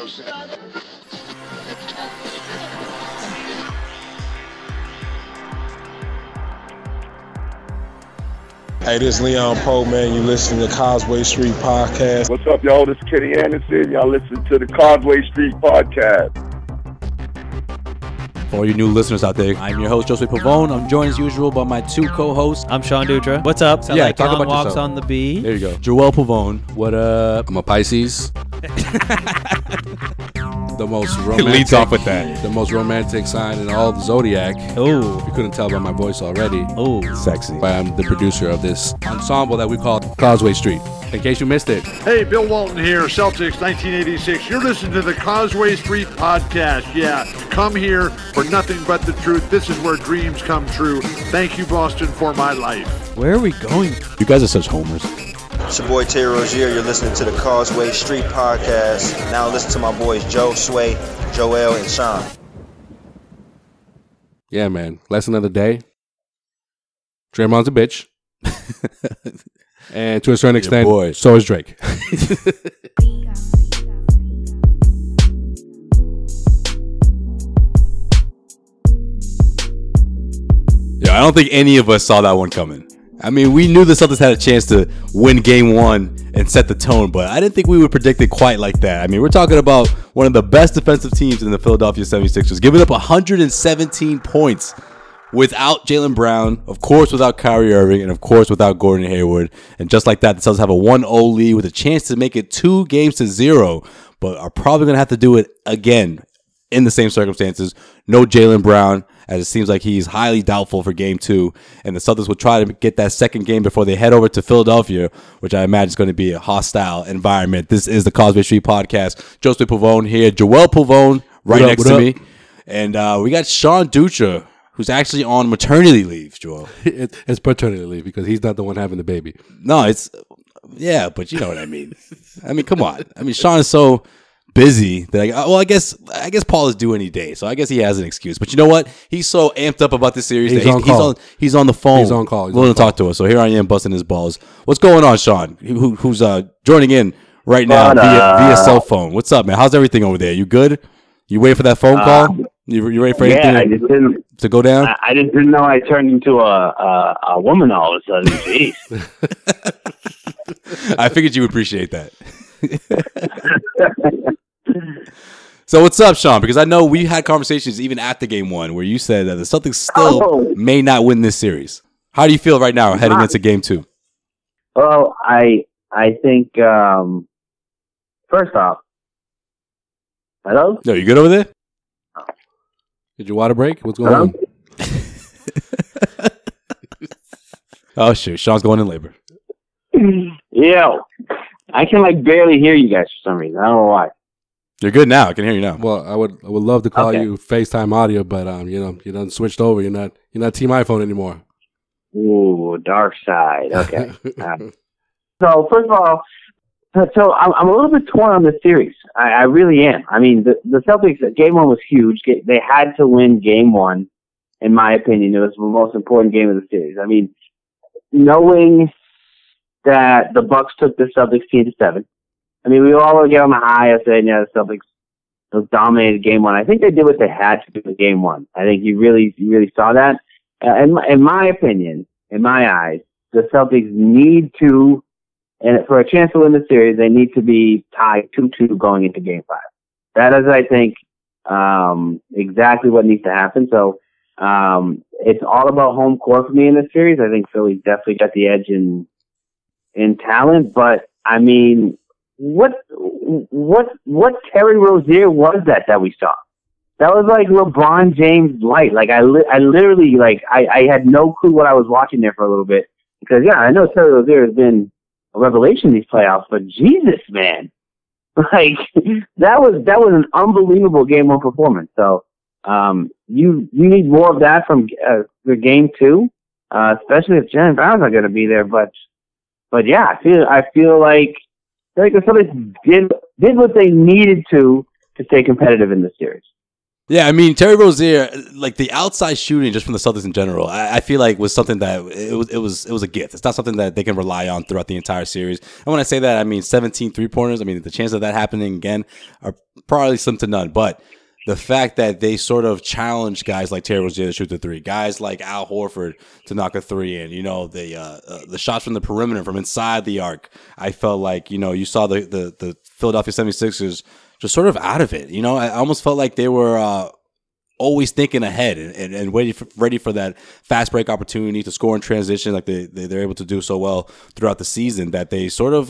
Hey, this is Leon Poe, man. You listening to Causeway Street Podcast. What's up, y'all? This is Kenny Anderson. Y'all listen to the Causeway Street Podcast. For all you new listeners out there, I'm your host, Josue Pavone. I'm joined as usual by my two co-hosts. I'm Sean Dutra. What's up? Yeah, like talk long about walks yourself. on the bee. There you go. Joel Pavone. What up? I'm a Pisces. The most romantic. It leads off with that. The most romantic sign in all the zodiac. Oh, If you couldn't tell by my voice already. oh, sexy. But I'm the producer of this ensemble that we call Causeway Street. In case you missed it. Hey, Bill Walton here, Celtics 1986. You're listening to the Causeway Street Podcast. Yeah, come here for nothing but the truth. This is where dreams come true. Thank you, Boston, for my life. Where are we going? You guys are such homers. It's your boy Terry Rozier. You're listening to the Causeway Street Podcast. Now listen to my boys Joe, Sway, Joel, and Sean. Yeah, man. Lesson of the day. Draymond's a bitch. And to a certain extent, boy. so is Drake. Yeah, I don't think any of us saw that one coming. I mean, we knew the Celtics had a chance to win game one and set the tone, but I didn't think we would predict it quite like that. I mean, we're talking about one of the best defensive teams in the Philadelphia 76ers, giving up 117 points without Jaylen Brown, of course without Kyrie Irving, and of course without Gordon Hayward. And just like that, the Celtics have a 1-0 lead with a chance to make it 2-0, but are probably going to have to do it again in the same circumstances. No Jaylen Brown, as it seems like he's highly doubtful for game two. And the Celtics will try to get that second game before they head over to Philadelphia, which I imagine is going to be a hostile environment. This is the Causeway Street Podcast. Josue Pavone here. Joel Pavone right next to me. And we got Sean Dutra, who's actually on maternity leave, Joel. It's paternity leave because he's not the one having the baby. No, it's, yeah, but you know what I mean. I mean, come on. I mean, Sean is so busy that I guess Paul is due any day, so I guess he has an excuse. But you know what? He's so amped up about this series. He's that on call. He's on the phone. He's on call. He's willing on to talk to us. So here I am busting his balls. What's going on, Sean? Who's joining in right now via cell phone? What's up, man? How's everything over there? You good? You waiting for that phone call? You ready for anything to go down? I just didn't know I turned into a woman all of a sudden. Jeez. I figured you would appreciate that. So what's up, Sean? Because I know we had conversations even after game one where you said that the Celtics still may not win this series. How do you feel right now heading into game two? Well, I think first off, hello? No, you good over there? Did your water break? What's going on? Oh, shoot. Sean's going in labor. Yo, I can barely hear you guys for some reason. I don't know why. You're good now. I can hear you now. Well, I would love to call you FaceTime audio, but you done switched over. You're not Team iPhone anymore. Ooh, dark side. Okay. So first of all, I'm a little bit torn on this series. I really am. I mean, the Celtics, game one was huge. They had to win game one, in my opinion. It was the most important game of the series. I mean, knowing that the Bucks took the Celtics team to 7. I mean, we all get on the high of saying, yeah, the Celtics dominated game one. I think they did what they had to do in game one. I think you really saw that. In my opinion, in my eyes, the Celtics need to, and for a chance to win the series, they need to be tied 2-2 going into game 5. That is, I think, exactly what needs to happen. So it's all about home court for me in this series. I think Philly's definitely got the edge in talent, but I mean, what Terry Rozier was that we saw? That was like LeBron James light. I literally I had no clue what I was watching there for a little bit because I know Terry Rozier has been a revelation in these playoffs, but Jesus, man, that was an unbelievable game one performance. So you need more of that from the game two, especially if Jaylen Brown's not going to be there. But yeah, I feel like the Celtics did what they needed to stay competitive in this series. Yeah, I mean Terry Rozier, like the outside shooting just from the Celtics in general, I feel like was something that it was a gift. It's not something that they can rely on throughout the entire series. And when I say that, I mean 17 3-pointers. I mean the chance of that happening again are probably slim to none. But the fact that they sort of challenged guys like Terry Rozier to shoot the three, guys like Al Horford to knock a three in, the shots from the perimeter from inside the arc, I felt like, you saw the Philadelphia 76ers just sort of out of it. I almost felt like they were always thinking ahead and ready for that fast break opportunity to score in transition, like they're able to do so well throughout the season, that they sort of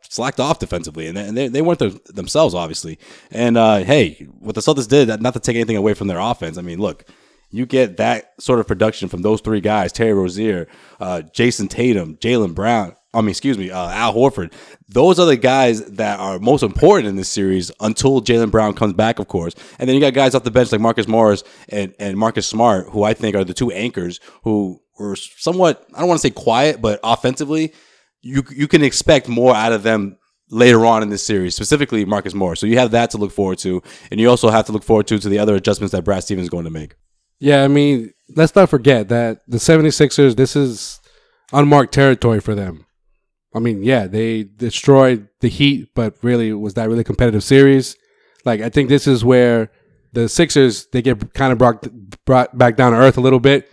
slacked off defensively, and they weren't themselves, obviously. And hey, what the Celtics did, not to take anything away from their offense, I mean, look, you get that sort of production from those three guys, Terry Rozier, Jason Tatum, Al Horford. Those are the guys that are most important in this series until Jaylen Brown comes back, of course. And then you got guys off the bench like Marcus Morris and Marcus Smart, who I think are the two anchors who were somewhat, I don't want to say quiet, but offensively, you can expect more out of them later on in this series, specifically Marcus Morris. So you have that to look forward to. And you also have to look forward to the other adjustments that Brad Stevens is going to make. Yeah, I mean, let's not forget that the 76ers, this is unmarked territory for them. I mean, yeah, they destroyed the Heat, but really, was that really a competitive series? Like, I think this is where the Sixers, they get kind of brought back down to earth a little bit.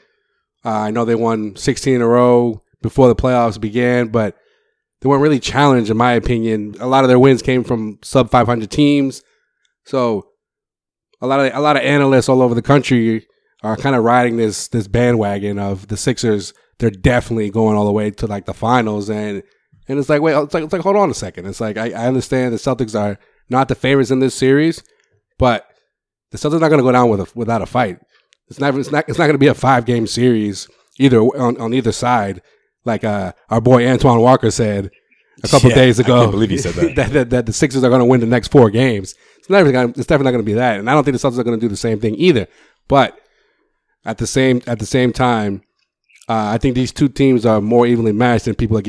I know they won 16 in a row before the playoffs began, but they weren't really challenged, in my opinion. A lot of their wins came from sub-500 teams. So a lot of analysts all over the country are kind of riding this bandwagon of the Sixers. They're definitely going all the way to like the finals, and it's like, wait, it's like hold on a second. It's like, I understand the Celtics are not the favorites in this series, but the Celtics are not going to go down without a fight. It's not going to be a 5-game series either on either side, like our boy Antoine Walker said a couple days ago. I can't believe he said that. that the Sixers are going to win the next 4 games. It's definitely not going to be that, and I don't think the Celtics are going to do the same thing either. But at the same time, I think these two teams are more evenly matched than people are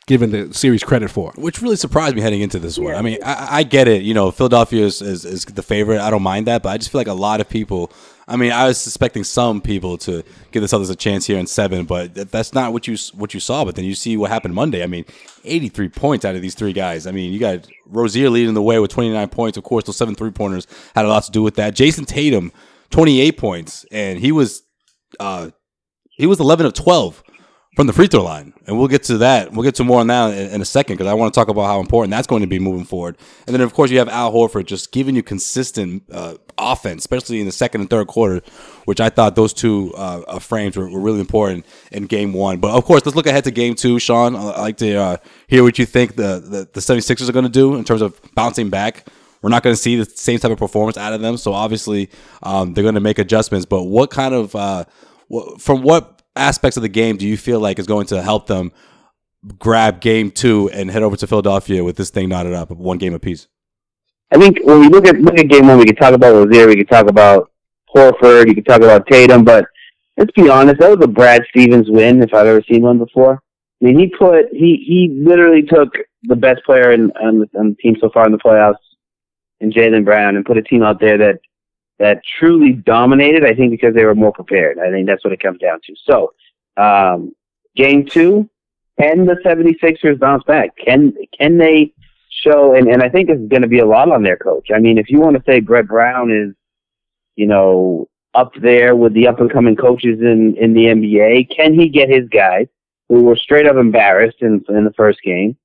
giving the series credit for. Which really surprised me heading into this one. I mean, I get it. Philadelphia is the favorite. I don't mind that, but I just feel like a lot of people. I mean, I was suspecting some people to give the Celtics a chance here in 7, but that's not what you saw. But then you see what happened Monday. I mean, 83 points out of these 3 guys. I mean, you got Rozier leading the way with 29 points. Of course, those 7 3-pointers had a lot to do with that. Jason Tatum, 28 points, and he was 11 of 12 from the free throw line. And we'll get to that. We'll get to more on that in a second, because I want to talk about how important that's going to be moving forward. And then, of course, you have Al Horford just giving you consistent offense, especially in the second and third quarter, which I thought those two frames were really important in Game 1. But, of course, let's look ahead to Game 2. Sean, I'd like to hear what you think the 76ers are going to do in terms of bouncing back. We're not going to see the same type of performance out of them, so obviously they're going to make adjustments. But what kind of from what aspects of the game do you feel like is going to help them grab Game 2 and head over to Philadelphia with this thing knotted up, 1 game apiece? I think when we look at Game 1, we can talk about Rozier, we can talk about Horford, you can talk about Tatum, but let's be honest, that was a Brad Stevens win if I've ever seen one before. I mean, he literally took the best player on the team so far in the playoffs, in Jaylen Brown, and put a team out there that truly dominated, I think, because they were more prepared. I think that's what it comes down to. So, Game 2, can the 76ers bounce back? Can they show, and I think it's going to be a lot on their coach. I mean, if you want to say Brett Brown is, up there with the up-and-coming coaches in the NBA, can he get his guys, who were straight up embarrassed in the first game,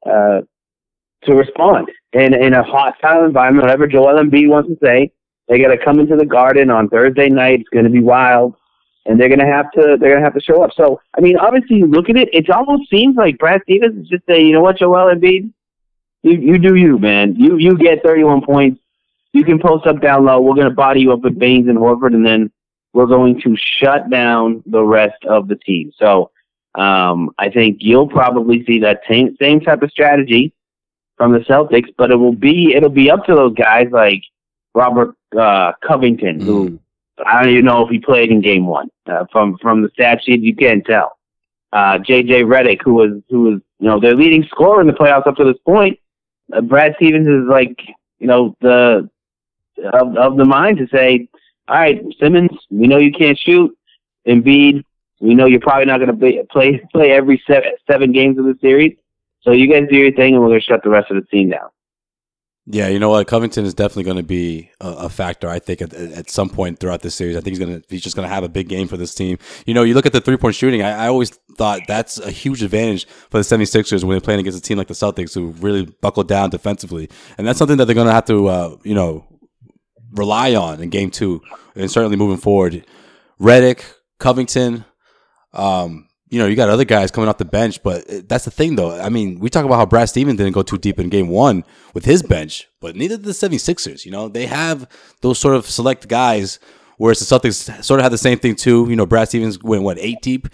to respond in a hostile environment, whatever Joel Embiid wants to say? They got to come into the Garden on Thursday night. It's going to be wild, and they're going to have to show up. So, I mean, obviously, you look at it. It almost seems like Brad Stevens is just saying, you know what, Joel Embiid, you do you, man. You get 31 points. You can post up down low. We're going to body you up with Baines and Horford, and then we're going to shut down the rest of the team. So, I think you'll probably see that same type of strategy from the Celtics, but it'll be up to those guys like Robert Covington, who I don't even know if he played in Game 1. From the stat sheet, you can't tell. J.J. Redick, who was their leading scorer in the playoffs up to this point. Brad Stevens is like of the mind to say all right, Simmons, we know you can't shoot. Embiid, we know you're probably not going to play every seven games of the series. So you guys do your thing, and we're going to shut the rest of the team down. Yeah, you know what? Covington is definitely going to be a factor, I think, at some point throughout this series. I think he's just going to have a big game for this team. You know, you look at the three-point shooting, I always thought that's a huge advantage for the 76ers when they're playing against a team like the Celtics who really buckle down defensively. And that's something that they're going to have to, rely on in Game 2 and certainly moving forward. Redick, Covington, you got other guys coming off the bench, but that's the thing, though. I mean, we talk about how Brad Stevens didn't go too deep in Game 1 with his bench, but neither did the 76ers. You know, they have those sort of select guys, whereas the Celtics sort of had the same thing, too. You know, Brad Stevens went 8 deep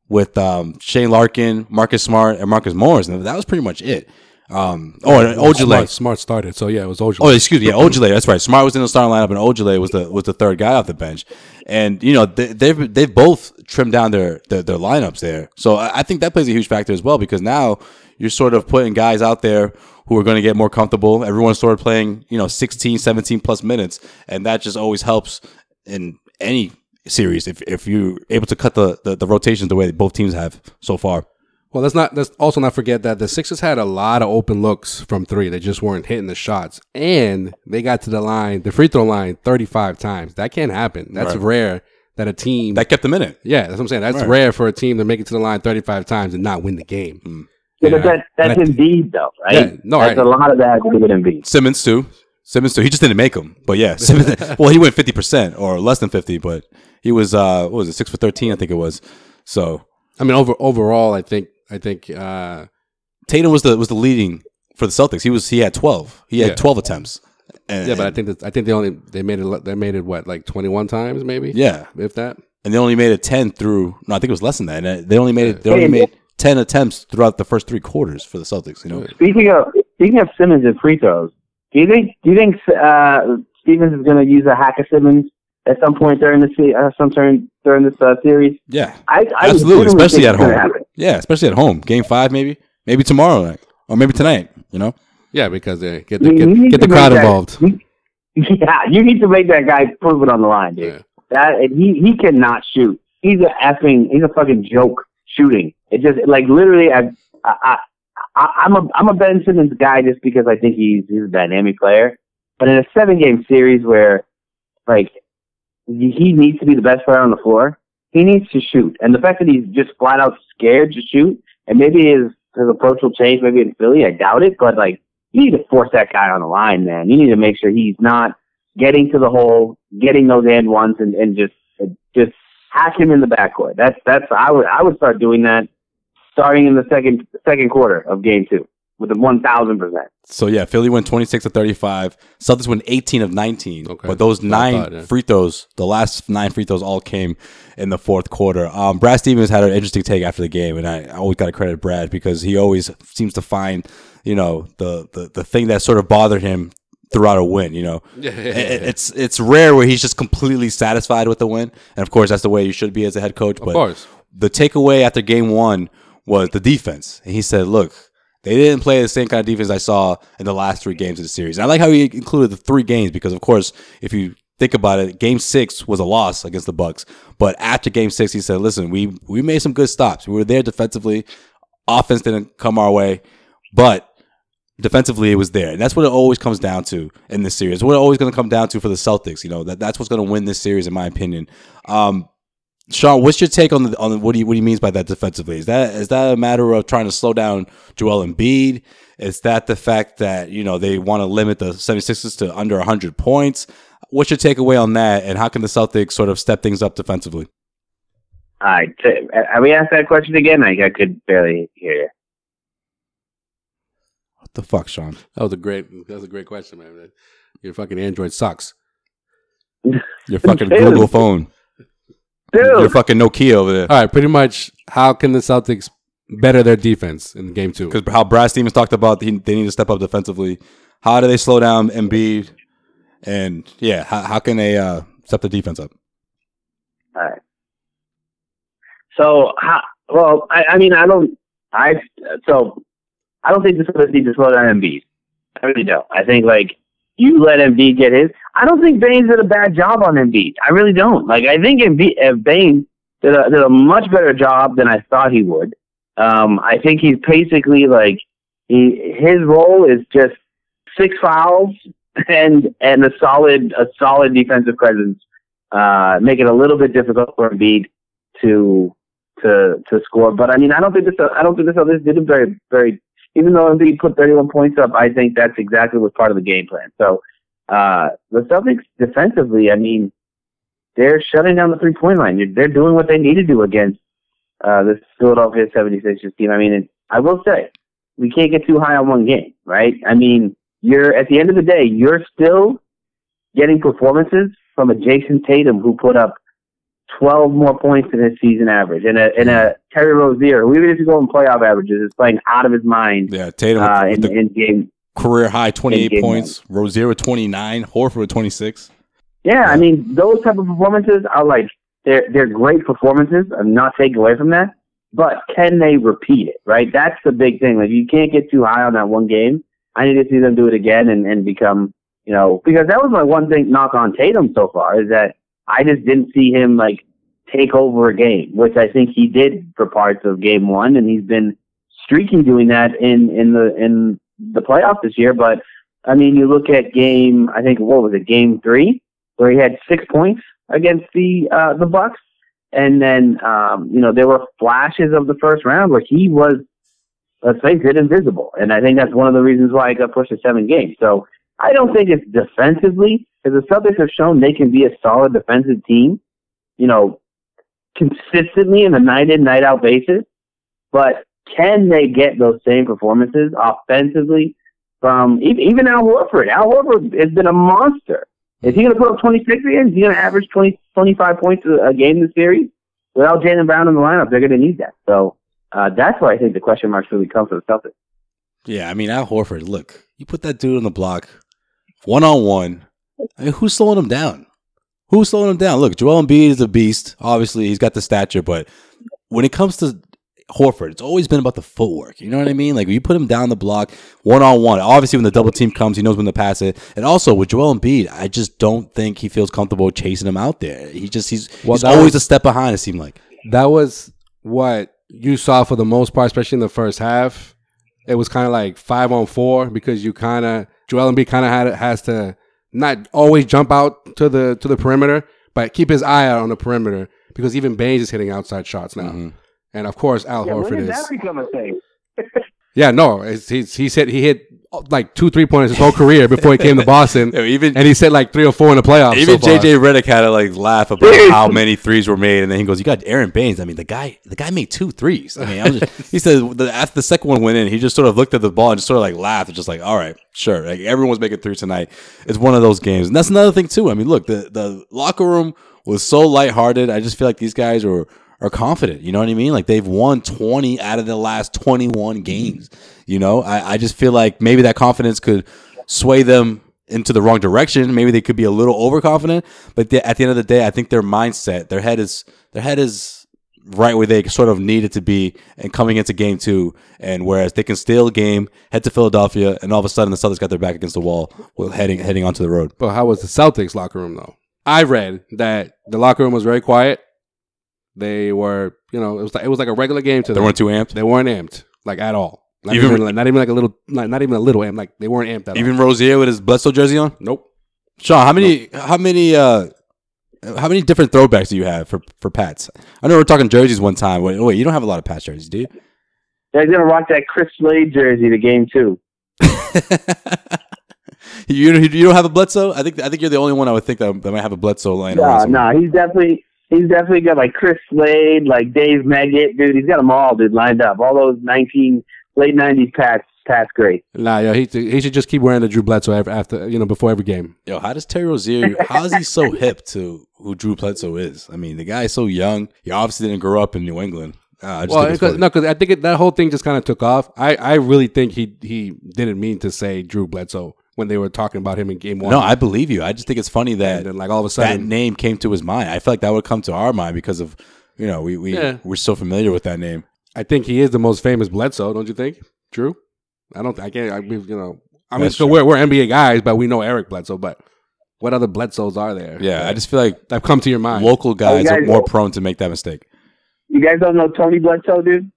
with Shane Larkin, Marcus Smart, and Marcus Morris, and that was pretty much it. And Ojale. Smart started, so yeah, it was Ojale. Oh, excuse me, yeah, Ojale. That's right. Smart was in the starting lineup, and Ojale was the third guy off the bench. And you know they've both trimmed down their lineups there. So I think that plays a huge factor as well, because now you're sort of putting guys out there who are going to get more comfortable. Everyone started playing 16, 17 plus minutes, and that just always helps in any series if you're able to cut the rotations the way that both teams have so far. Well, let's also not forget that the Sixers had a lot of open looks from three. They just weren't hitting the shots. And they got to the free throw line 35 times. That can't happen. That's rare that a team... That kept them in it. Yeah, that's what I'm saying. That's rare for a team to make it to the line 35 times and not win the game. Mm. Yeah, but that's Embiid, though, right? Yeah, no, that's a lot of that with Embiid. Simmons, too. He just didn't make them. But yeah, Simmons, well, he went 50% or less than 50, but he was, 6 for 13, I think it was. So... I mean, overall, I think Tatum was the leading for the Celtics. He had 12. He had 12 attempts. But I think they made it what, like 21 times maybe? Yeah, if that. And they only made it 10 through. No, I think it was less than that. And they only made 10 attempts throughout the first 3 quarters for the Celtics. You know. Speaking of Simmons and free throws, do you think Stevens is going to use a hack of Simmons at some point during this series? Yeah, I absolutely, especially at home. Yeah, especially at home. Game 5, maybe tomorrow night, or maybe tonight. You know. Yeah, because they get the crowd involved. Yeah, you need to make that guy prove it on the line, dude. Yeah. He cannot shoot. He's a fucking joke shooting. It just like literally. I'm a Ben Simmons guy just because I think he's a dynamic player. But in a 7-game series where like he needs to be the best player on the floor, he needs to shoot. And the fact that he's just flat out scared to shoot, and maybe his approach will change maybe in Philly, I doubt it, but like you need to force that guy on the line, man. You need to make sure he's not getting to the hole, getting those and ones, and just hack him in the backcourt. I would start doing that starting in the second quarter of Game 2 with a 1,000%. So yeah, Philly went 26 of 35. Celtics went 18 of 19. Okay. But those 9 free throws, the last 9 free throws, all came in the fourth quarter. Brad Stevens had an interesting take after the game, and I always got to credit Brad because he always seems to find, the thing that sort of bothered him throughout a win. It's rare where he's just completely satisfied with the win, and of course that's the way you should be as a head coach. But of course, the takeaway after Game 1 was the defense, and he said, "Look, they didn't play the same kind of defense I saw in the last 3 games of the series." And I like how he included the 3 games because, of course, if you think about it, Game 6 was a loss against the Bucks. But after Game 6, he said, "Listen, we made some good stops. We were there defensively. Offense didn't come our way, but defensively it was there." And that's what it always comes down to in this series. What it's always going to come down to for the Celtics. That's what's going to win this series, in my opinion. Sean, what's your take on what he means by that defensively? Is that a matter of trying to slow down Joel Embiid? Is that the fact that they want to limit the 76ers to under 100 points? What's your takeaway on that, and how can the Celtics sort of step things up defensively? All right, have we asked that question again? I could barely hear you. What the fuck, Sean? That was a great question, man. Your fucking Android sucks. Your fucking Google phone. Dude. Your fucking Nokia over there. All right, pretty much. How can the Celtics better their defense in Game 2? Because how Brad Stevens talked about they need to step up defensively. How do they slow down Embiid? And yeah, how can they step the defense up? All right. So I don't think the Celtics need to slow down Embiid. I really don't. I think you let Embiid get his. I don't think Baines did a bad job on Embiid. I really don't. Like, I think Baines did a much better job than I thought he would. I think he's basically like, his role is just 6 fouls and a solid defensive presence, make it a little bit difficult for Embiid to score. But I mean, I don't think this Celtics did it very, very. Even though Embiid put 31 points up, I think that's exactly what's part of the game plan. So the Celtics defensively, I mean, they're shutting down the 3-point line. They're doing what they need to do against this Philadelphia 76ers team. I mean, I will say, we can't get too high on one game, right? I mean, at the end of the day, you're still getting performances from a Jason Tatum who put up 12 more points than his season average, and a Terry Rozier, who even if you go in playoff averages, is playing out of his mind. Yeah, Tatum in game career high 28 points, Rozier with 29, Horford with 26. Yeah, I mean, those type of performances are like they're great performances. I'm not taking away from that, but can they repeat it? Right, that's the big thing. Like, you can't get too high on that one game. I need to see them do it again and become, because that was my one thing knock on Tatum so far, is that I just didn't see him like take over a game, which I think he did for parts of game one, and he's been streaking doing that in the playoffs this year. But I mean, you look at game 3, where he had 6 points against the Bucks, and then there were flashes of the first round where he was, let's face it, invisible, and I think that's one of the reasons why he got pushed to 7 games. So I don't think it's defensively, because the Celtics have shown they can be a solid defensive team, consistently in a night in, night out basis. But can they get those same performances offensively from even Al Horford? Al Horford has been a monster. Is he going to put up 26 again? Is he going to average 25 points a game this series? Without Jaylen Brown in the lineup, they're going to need that. So that's why I think the question marks really come for the Celtics. Yeah, I mean, Al Horford, look, you put that dude on the block, one-on-one. I mean, who's slowing him down? Who's slowing him down? Look, Joel Embiid is a beast. Obviously, he's got the stature, but when it comes to Horford, it's always been about the footwork. You know what I mean? Like, when you put him down the block, one-on-one, obviously when the double team comes, he knows when to pass it. And also, with Joel Embiid, I just don't think he feels comfortable chasing him out there. He's always a step behind, it seemed like. That was what you saw for the most part, especially in the first half. It was kind of like 5-on-4, because Joel Embiid kind of has to not always jump out to the perimeter, but keep his eye out on the perimeter, because even Baines is hitting outside shots now. Mm-hmm. And of course, Al Horford when did that become a thing? Yeah, no, he hit like 2 3-pointers his whole career before he came to Boston, and he hit like 3 or 4 in the playoffs. Even JJ Redick had to like laugh about how many threes were made, and then he goes, "You got Aaron Baines." I mean, the guy made 2 threes. I mean, he said after the second one went in, he just sort of looked at the ball and just sort of like laughed, and just like, "All right, sure." Like, everyone's making 3 tonight. It's one of those games, and that's another thing too. I mean, look, the locker room was so lighthearted. I just feel like these guys are confident. You know what I mean? Like, they've won 20 out of the last 21 games. I just feel like maybe that confidence could sway them into the wrong direction. Maybe they could be a little overconfident, but at the end of the day, I think their mindset, their head is right where they sort of need it to be, and coming into game 2, and whereas they can steal a game, head to Philadelphia, and all of a sudden the Celtics got their back against the wall heading onto the road. But how was the Celtics locker room though? I read that the locker room was very quiet. They were, it was like a regular game to them. They weren't too amped? They weren't amped, like, at all. Not even a little amped. Like, they weren't amped at all. Even Rozier with his Bledsoe jersey on? Nope. Sean, how many different throwbacks do you have for Pats? I know we were talking jerseys one time. Wait, you don't have a lot of Pats jerseys, do you? They're going to rock that Chris Slade jersey to game 2. You don't have a Bledsoe? I think you're the only one I would think that might have a Bledsoe line around. No, he's definitely got like Chris Slade, like Dave Meggett, dude. He's got them all, dude, lined up. All those late 90s Pats great. Nah, yo, he should just keep wearing the Drew Bledsoe after before every game. Yo, how does Terry Rozier? How is he so hip to who Drew Bledsoe is? I mean, the guy is so young. He obviously didn't grow up in New England. Because I think that whole thing just kind of took off. I really think he didn't mean to say Drew Bledsoe when they were talking about him in game 1. No, I believe you. I just think it's funny that then, like, all of a sudden that name came to his mind. I feel like that would come to our mind because of we're so familiar with that name. I think he is the most famous Bledsoe, don't you think? Drew? I mean, so we're NBA guys, but we know Eric Bledsoe. But what other Bledsoes are there? Yeah, I just feel like that come to your mind. Local guys are more prone to make that mistake. You guys don't know Tony Bledsoe, dude?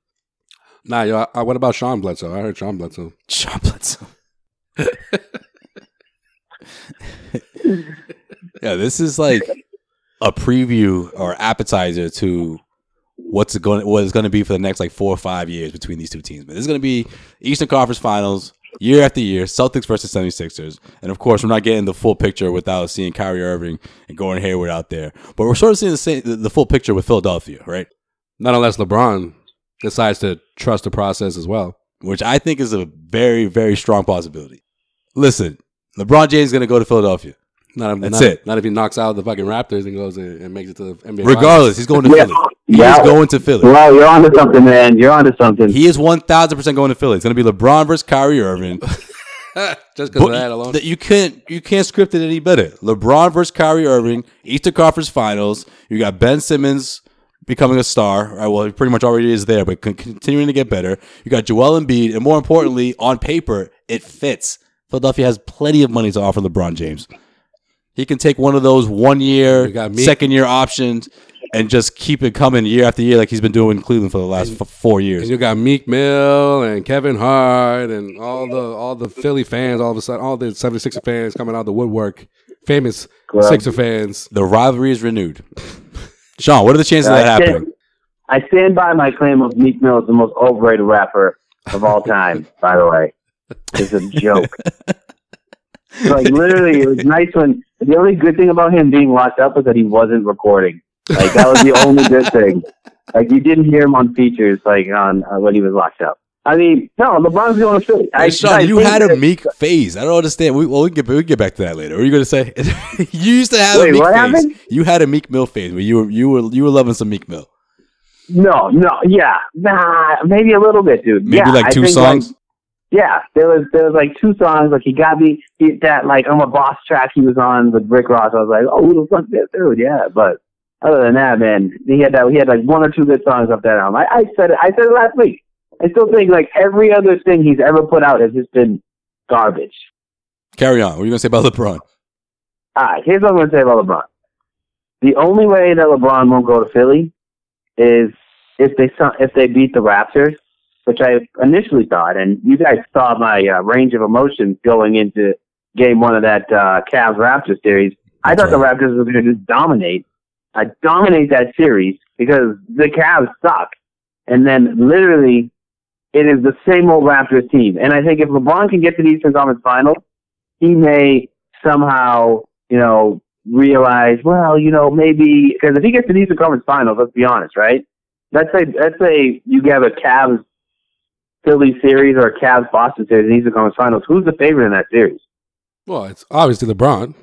Nah, yo. What about Sean Bledsoe? I heard Sean Bledsoe. Sean Bledsoe. Yeah, this is like a preview or appetizer to what it's going to be for the next like 4 or 5 years between these two teams. But this is going to be Eastern Conference Finals year after year, Celtics versus 76ers. And of course, we're not getting the full picture without seeing Kyrie Irving and Gordon Hayward out there. But we're sort of seeing the full picture with Philadelphia, right? Not unless LeBron decides to trust the process as well, which I think is a very, very strong possibility. Listen, LeBron James is going to go to Philadelphia. That's it. Not if he knocks out the fucking Raptors and goes and makes it to the NBA. Regardless, he's going to Philly. He is going to Philly. Well, you're onto something, man. You're onto something. He is 1,000% going to Philly. It's going to be LeBron versus Kyrie Irving. Just because of that alone. You can't script it any better. LeBron versus Kyrie Irving, Eastern Conference Finals. You got Ben Simmons becoming a star. Right? Well, he pretty much already is there, but continuing to get better. You got Joel Embiid, and more importantly, on paper, it fits. Philadelphia has plenty of money to offer LeBron James. He can take one of those 1 year, second year options and just keep it coming year after year like he's been doing in Cleveland for the last 4 years. And you got Meek Mill and Kevin Hart and all the Philly fans, all of a sudden, all the 76er fans coming out of the woodwork, famous Sixer fans. The rivalry is renewed. Sean, what are the chances of that happening? I stand by my claim of Meek Mill is the most overrated rapper of all time, by the way. It's a joke. Like, literally, it was nice when the only good thing about him being locked up was that he wasn't recording. Like, that was the only good thing. Like, you didn't hear him on features, like, on when he was locked up. I mean, no, LeBron's going to Philly. Sean, you had a Meek phase. I don't understand. We can get back to that later. What are you going to say? You used to have a Meek phase. Happened? You had a Meek Mill phase where you were loving some Meek Mill. No, yeah, maybe a little bit, dude. Maybe like two songs. Like, yeah, there was like 2 songs. Like, he got me that like I'm a Boss track he was on with Rick Ross. I was like, oh, who the fuck this dude? Yeah, but other than that, man, he had like 1 or 2 good songs off that album. I said it last week. I still think like every other thing he's ever put out has just been garbage. Carry on. What are you gonna say about LeBron? All right, here's what I'm gonna say about LeBron. The only way that LeBron won't go to Philly is if they beat the Raptors, which I initially thought, and you guys saw my range of emotions going into Game 1 of that Cavs-Raptors series. I thought the Raptors were going to just dominate that series because the Cavs suck. And then literally, it is the same old Raptors team. And I think if LeBron can get to the Eastern Conference Finals, he may somehow, realize, well, maybe, because if he gets to the Eastern Conference Finals, let's be honest, right? Let's say you have a Cavs Philly series or a Cavs Boston series in the Eastern Conference Finals. Who's the favorite in that series? Well, it's obviously LeBron.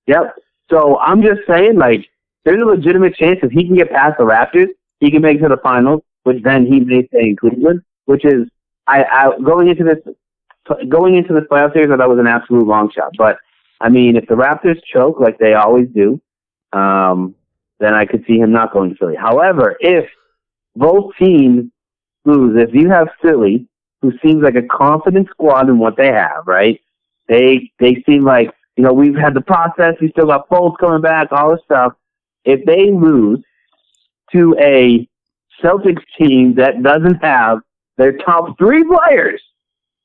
Yep. So I'm just saying, like, there's a legitimate chance if he can get past the Raptors, he can make it to the finals, which then he may stay in Cleveland. Which is, going into this playoff series, I thought was an absolute long shot. But I mean, if the Raptors choke like they always do, then I could see him not going to Philly. However, if both teams lose, if you have Philly, who seems like a confident squad in what they have, right? They seem like, we've had the process, we still got Fultz coming back, all this stuff. If they lose to a Celtics team that doesn't have their top 3 players,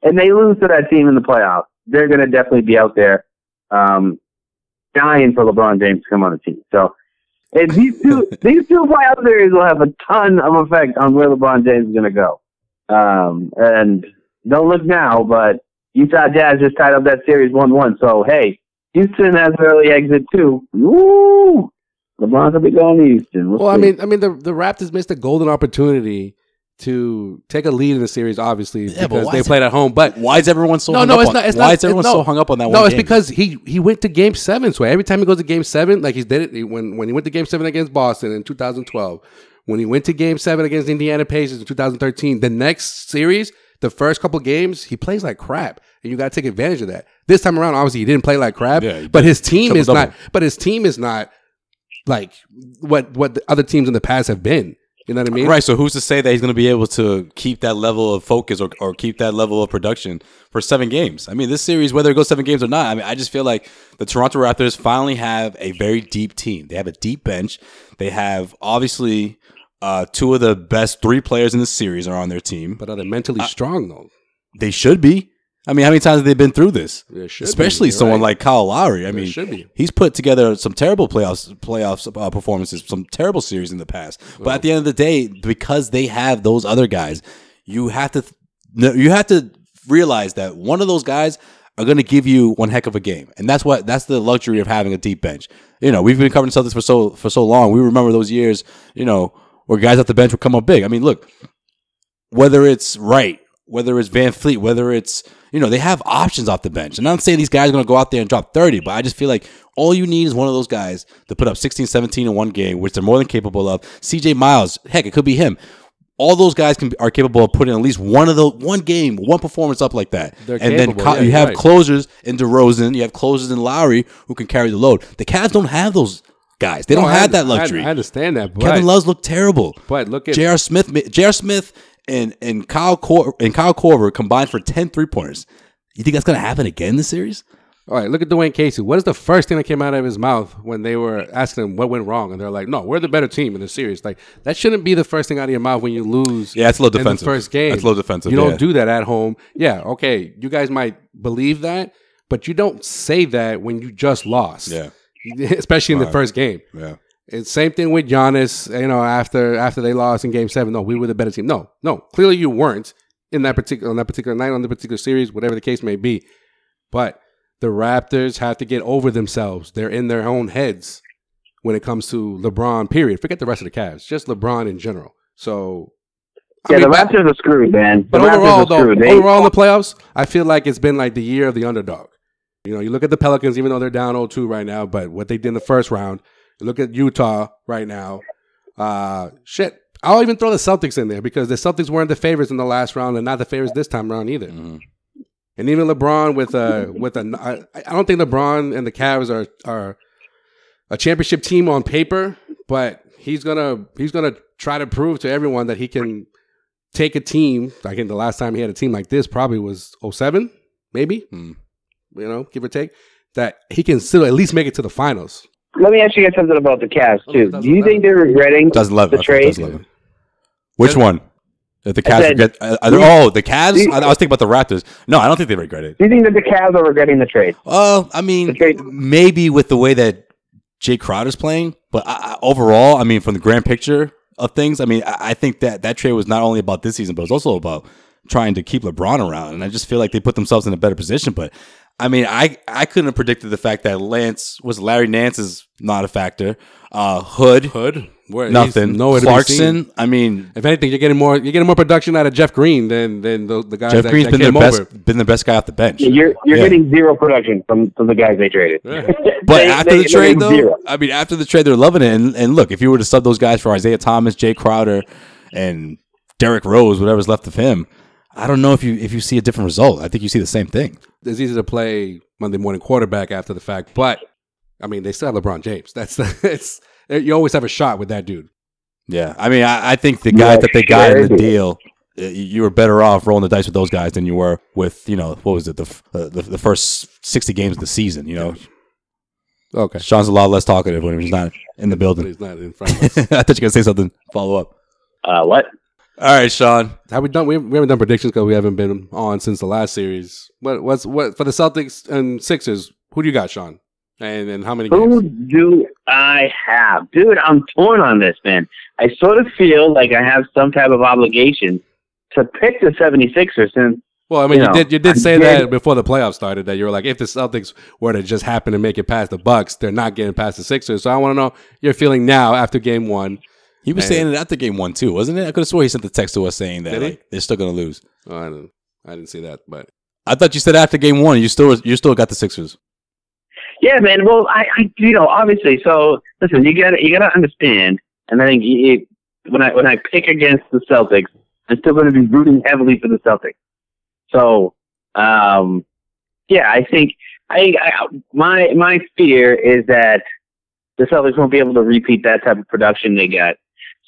and they lose to that team in the playoffs, they're going to definitely be out there dying for LeBron James to come on the team. So these two playoff series will have a ton of effect on where LeBron James is going to go. And don't look now, but Utah Jazz just tied up that series 1-1. So, hey, Houston has an early exit too. Woo! LeBron's will be going to Houston. Well, I mean, the Raptors missed a golden opportunity to take a lead in the series, obviously, because they played at home. But why is everyone so hung up on that one? No, it's because he went to Game 7. So every time he goes to Game 7, like he did it when he went to Game 7 against Boston in 2012, when he went to Game 7 against Indiana Pacers in 2013, the next series, the first couple games, he plays like crap, and you got to take advantage of that. This time around, obviously, he didn't play like crap, but his team is not. But his team is not like what the other teams in the past have been. You know what I mean? Right. So who's to say that he's going to be able to keep that level of focus or keep that level of production for 7 games? I mean, this series, whether it goes 7 games or not, I mean, I just feel like the Toronto Raptors finally have a very deep team. They have a deep bench. They have obviously 2 of the best 3 players in the series are on their team. But are they mentally strong though? They should be. I mean, how many times have they been through this? Especially someone like Kyle Lowry. I mean, he's put together some terrible playoffs performances, some terrible series in the past. But at the end of the day, because they have those other guys, you have to realize that one of those guys are going to give you one heck of a game, and that's the luxury of having a deep bench. You know, we've been covering Celtics for so long. We remember those years, you know, where guys off the bench would come up big. I mean, look, whether it's Wright, whether it's Van Fleet, whether it's, you know, they have options off the bench. And I'm not saying these guys are going to go out there and drop 30, but I just feel like all you need is one of those guys to put up 16, 17 in one game, which they're more than capable of. CJ Miles, heck, it could be him. All those guys are capable of putting at least one performance up like that. And then you have closers in DeRozan, you have closers in Lowry who can carry the load. The Cavs don't have those guys. They don't have that luxury. I understand that. But Kevin Love's looked terrible. But look at J.R. Smith and Kyle Korver combined for 10 3-pointers. You think that's going to happen again in the series? All right, look at Dwayne Casey. What is the first thing that came out of his mouth when they were asking him what went wrong? And they're like, no, we're the better team in the series. Like, that shouldn't be the first thing out of your mouth when you lose. Yeah, it's a little defensive. In the first game. That's a little defensive. You don't do that at home. Yeah, okay, you guys might believe that, but you don't say that when you just lost. Yeah. Especially in the first game. Yeah. It's same thing with Giannis, you know, after they lost in Game 7. No, we were the better team. No, clearly you weren't on that particular night, on the particular series, whatever the case may be. But the Raptors have to get over themselves. They're in their own heads when it comes to LeBron, period. Forget the rest of the Cavs, just LeBron in general. So, the Raptors are screwed, man. But overall in the playoffs, I feel like it's been like the year of the underdog. You know, you look at the Pelicans, even though they're down 0-2 right now, but what they did in the first round, you look at Utah right now. I'll even throw the Celtics in there because the Celtics weren't the favorites in the last round and not the favorites this time around either. Mm-hmm. And even LeBron I don't think LeBron and the Cavs are a championship team on paper, but he's gonna try to prove to everyone that he can take a team. I think the last time he had a team like this probably was 2007, maybe. You know, give or take, that he can still at least make it to the finals. Let me ask you guys something about the Cavs, too. Do you think they're regretting the trade? Which one? If the Cavs regret... the Cavs? I was thinking about the Raptors. No, I don't think they regret it. Do you think that the Cavs are regretting the trade? I mean, maybe with the way that Jay Crowder's playing, but overall, I mean, from the grand picture of things, I mean, I think that trade was not only about this season, but it was also about trying to keep LeBron around. And I just feel like they put themselves in a better position, but... I mean, I couldn't have predicted the fact that Larry Nance is not a factor. Hood, nothing. Clarkson, I mean, if anything, you're getting more production out of Jeff Green than the guys. Jeff Green's been the best guy off the bench. Yeah, you're getting zero production from the guys they traded. Yeah. But after the trade, though, zero. I mean, after the trade, they're loving it. And look, if you were to sub those guys for Isaiah Thomas, Jay Crowder, and Derrick Rose, whatever's left of him, I don't know if you see a different result. I think you see the same thing. It's easy to play Monday morning quarterback after the fact, but I mean, they still have LeBron James. You always have a shot with that dude. Yeah, I mean, I think the guys that they got in the deal, you were better off rolling the dice with those guys than you were with, you know, what was it, the first 60 games of the season, you know. Okay. Sean's a lot less talkative when he's not in the building. He's not in front of us. I thought you were going to say something. Follow up. What? All right, Sean. Have we done? We haven't done predictions because we haven't been on since the last series. What for the Celtics and Sixers? Who do you got, Sean? And how many games? Who do I have? Dude, I'm torn on this, man. I sort of feel like I have some type of obligation to pick the 76ers since. Well, I mean, you did say that before the playoffs started, that you were like, if the Celtics were to just happen to make it past the Bucks, they're not getting past the Sixers. So I want to know your feeling now after game one. He was saying it after game 1 too, wasn't it? I could have swore he sent the text to us saying that they're still going to lose. Oh, I didn't see that, but I thought you said after game 1, you still got the Sixers. Yeah, man. Well, I obviously. So listen, you gotta understand, and I think when I pick against the Celtics, I'm still going to be rooting heavily for the Celtics. So, yeah, I think my fear is that the Celtics won't be able to repeat that type of production they got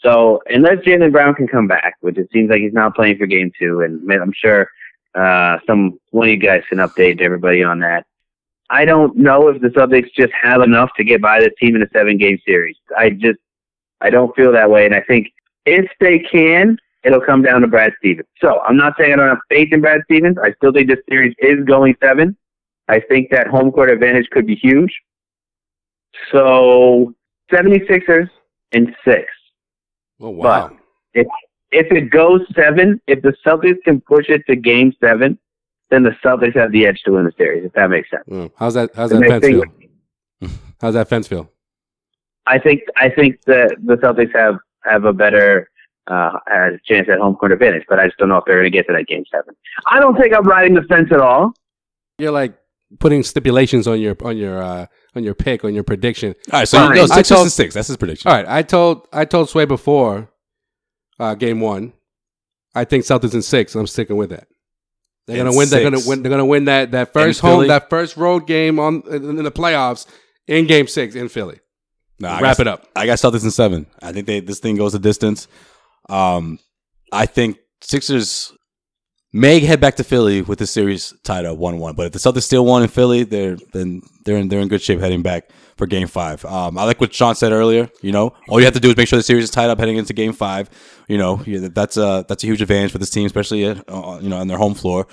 So unless Jaylen Brown can come back, which it seems like he's not playing for game 2, and I'm sure one of you guys can update everybody on that. I don't know if the Celtics just have enough to get by this team in a 7-game series. I don't feel that way, and I think if they can, it'll come down to Brad Stevens. So I'm not saying I don't have faith in Brad Stevens. I still think this series is going 7. I think that home court advantage could be huge. So 76ers in 6. Oh, wow. But if it goes 7, if the Celtics can push it to game 7, then the Celtics have the edge to win the series, if that makes sense. How's that fence feel? How's that fence feel? I think the Celtics have a better chance at home court advantage, but I just don't know if they're going to get to that game 7. I don't think I'm riding the fence at all. You're like putting stipulations on your pick, on your prediction. All right, so you know, 6 and 6. That's his prediction. All right, I told Sway before game 1. I think Celtics in 6, and I'm sticking with that. They're gonna win. They're gonna win that first road game in the playoffs in game 6 in Philly. Wrap it up. I got Celtics in 7. I think this thing goes a distance. I think Sixers may head back to Philly with the series tied up 1-1. But if the Celtics still won in Philly, they're in good shape heading back for Game 5. I like what Sean said earlier. You know, all you have to do is make sure the series is tied up heading into Game 5. You know, that's a huge advantage for this team, especially on their home floor.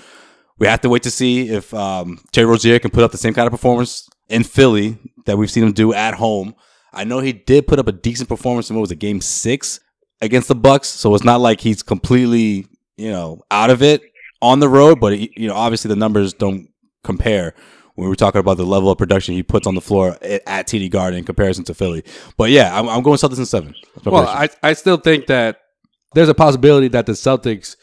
We have to wait to see if Terry Rozier can put up the same kind of performance in Philly that we've seen him do at home. I know he did put up a decent performance in Game 6 against the Bucks, so it's not like he's completely out of it on the road. But obviously the numbers don't compare when we're talking about the level of production he puts on the floor at TD Garden in comparison to Philly. But yeah, I'm going Celtics in 7. Well, I still think that there's a possibility that the Celtics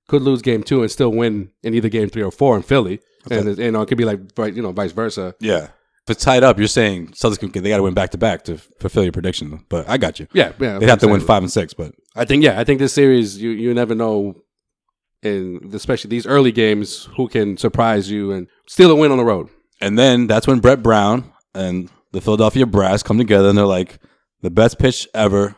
could lose Game 2 and still win in either Game 3 or 4 in Philly, and it could be like vice versa. Yeah. If it's tied up, you're saying Celtics they got to win back to back to fulfill your prediction. But I got you. Yeah. They have to win 5 and 6. But I think this series you never know, and especially these early games, who can surprise you and steal a win on the road. And then that's when Brett Brown and the Philadelphia Brass come together and they're like, the best pitch ever.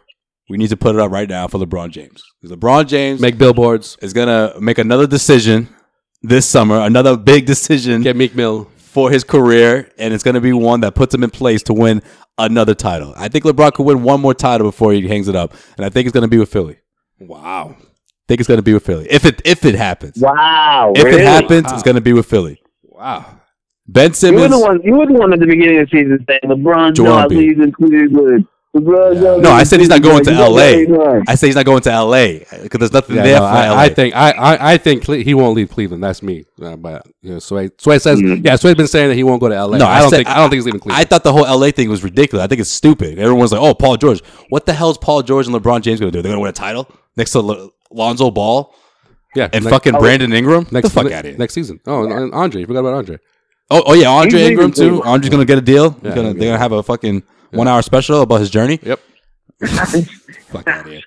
We need to put it up right now for LeBron James. Because LeBron James make billboards is gonna make another decision this summer, another big decision. Get Meek Mill for his career, and it's going to be one that puts him in place to win another title. I think LeBron could win one more title before he hangs it up, and I think it's going to be with Philly. Wow. I think it's going to be with Philly. If it happens. Wow. If it happens, it's going to be with Philly. Wow. Ben Simmons. You were the one at the beginning of the season saying LeBron not leaving Cleveland. No, I said he's not going to LA. I said he's not going to LA because there's nothing there for LA. I think he won't leave Cleveland. That's me. But Sway says Sway's been saying that he won't go to LA. No, I don't think he's leaving Cleveland. I thought the whole LA thing was ridiculous. I think it's stupid. Everyone's like, "Oh, Paul George. What the hell is Paul George and LeBron James going to do? They're going to win a title next to Lonzo Ball? Yeah, and fucking Brandon Ingram. Get the fuck out of here next season. Oh, and Andre. You forgot about Andre. Oh yeah, Andre Ingram too. Andre's going to get a deal. They're going to have a fucking 1 hour special about his journey. Yep. Fuck out of here.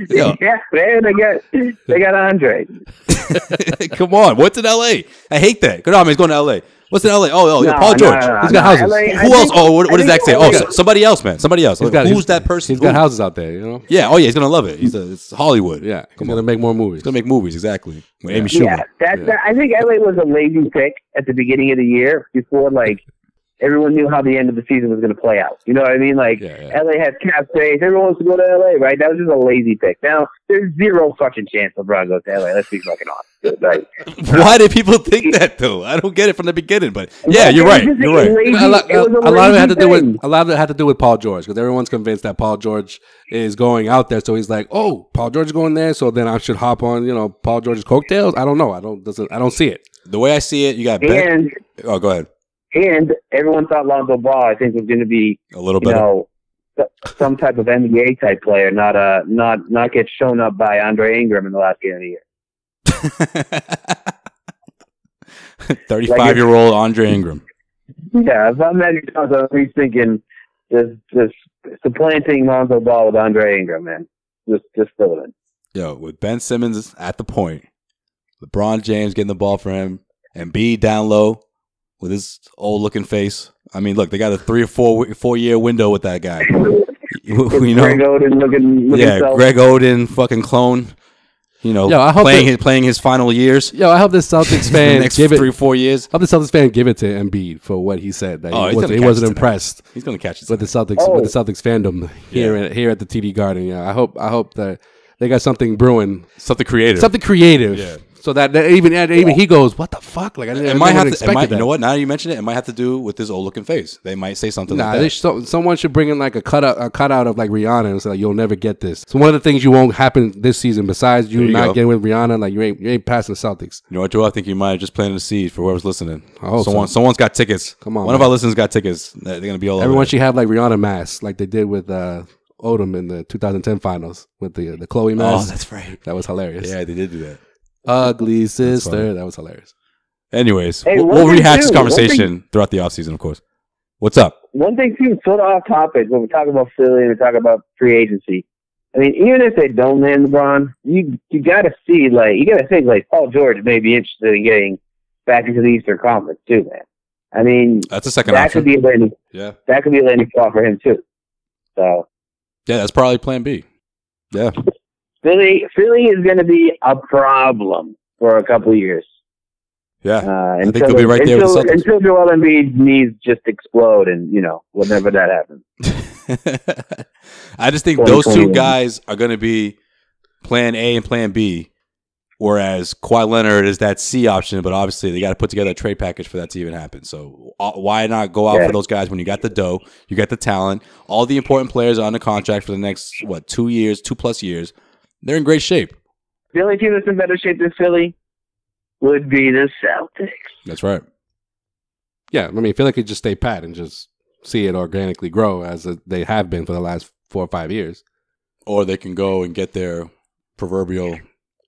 Yeah, man, they got Andre. Come on, what's in LA? I hate that. Good on, man. He's going to LA. What's in LA? Paul George. He's got houses. Who else? What does Zach say? Somebody else, man. Somebody else. Who's that person? He's got houses out there, Yeah. Oh yeah, he's gonna love it. It's Hollywood. Yeah. He's gonna make more movies. He's gonna make movies, exactly. With Amy Schumer. Yeah, I think LA was a lazy pick at the beginning of the year before everyone knew how the end of the season was going to play out. You know what I mean? LA has cap space. Everyone wants to go to LA, right? That was just a lazy pick. Now, there's zero fucking chance LeBron goes to LA. Let's be fucking honest. Why did people think that, though? I don't get it from the beginning, but yeah, you're right. You're right. A lot of it had to do with Paul George, because everyone's convinced that Paul George is going out there. So he's like, oh, Paul George is going there, so then I should hop on, Paul George's coattails. I don't know. I don't see it. The way I see it, you got Ben. Oh, go ahead. And everyone thought Lonzo Ball, I think, was going to be a little better. Some type of NBA type player, not get shown up by Andre Ingram in the last game of the year. 35-year-old Andre Ingram. Yeah, if I'm Magic Johnson, he's thinking just supplanting Lonzo Ball with Andre Ingram, man. Just fill it in. Yo, with Ben Simmons at the point, LeBron James getting the ball for him, and B down low with his old looking face. I mean, look, they got a 3 or 4 year window with that guy. You know, Greg Oden looking yeah, self. Greg Oden, fucking clone. You know, Yo, I hope playing his final years. Yo, I hope the Celtics the fan next give it 3-4 years. I hope the Celtics fan give it to Embiid for what he said. That he wasn't impressed. He's gonna catch it with the Celtics with the Celtics fandom here at the TD Garden. Yeah, I hope that they got something brewing, something creative. Yeah. So that even he goes, what the fuck? Like I didn't expect that. You know what? Now that you mention it, it might have to do with his old looking face. They might say something like that. Someone should bring in like a cutout of like Rihanna and say like, you'll never get this. So one of the things you won't happen this season, besides you not getting with Rihanna, like you ain't passing the Celtics. You know what, Joe? I think you might have just planted a seed for whoever's listening. Someone's got tickets. Come on, one of our listeners got tickets. They're gonna be all over. Everyone should have like Rihanna masks, like they did with Odom in the 2010 finals with the Chloe mask. Oh, that's right. That was hilarious. Yeah, they did do that. Ugly sister. That was hilarious. Anyways, we'll rehash this conversation throughout the offseason, of course. What's up? One thing, too, sort of off topic, when we talk about Philly and we talk about free agency, I mean, even if they don't land LeBron, you got to see, like, you got to think, like, Paul George may be interested in getting back into the Eastern Conference, too, man. I mean, that's a second option. That could be a landing spot for him, too. So, yeah, that's probably plan B. Yeah. Philly is going to be a problem for a couple of years. Yeah, I think they'll be right there with the Celtics. Until Joel Embiid's knees just explode and, whenever that happens. I just think those two guys are going to be plan A and plan B, whereas Kawhi Leonard is that C option, but obviously they got to put together a trade package for that to even happen. So why not go out for those guys when you got the dough, you got the talent, all the important players are under contract for the next, 2+ years. They're in great shape. The only team that's in better shape than Philly would be the Celtics. That's right. Yeah, I mean, Philly could just stay pat and just see it organically grow as they have been for the last 4 or 5 years. Or they can go and get their proverbial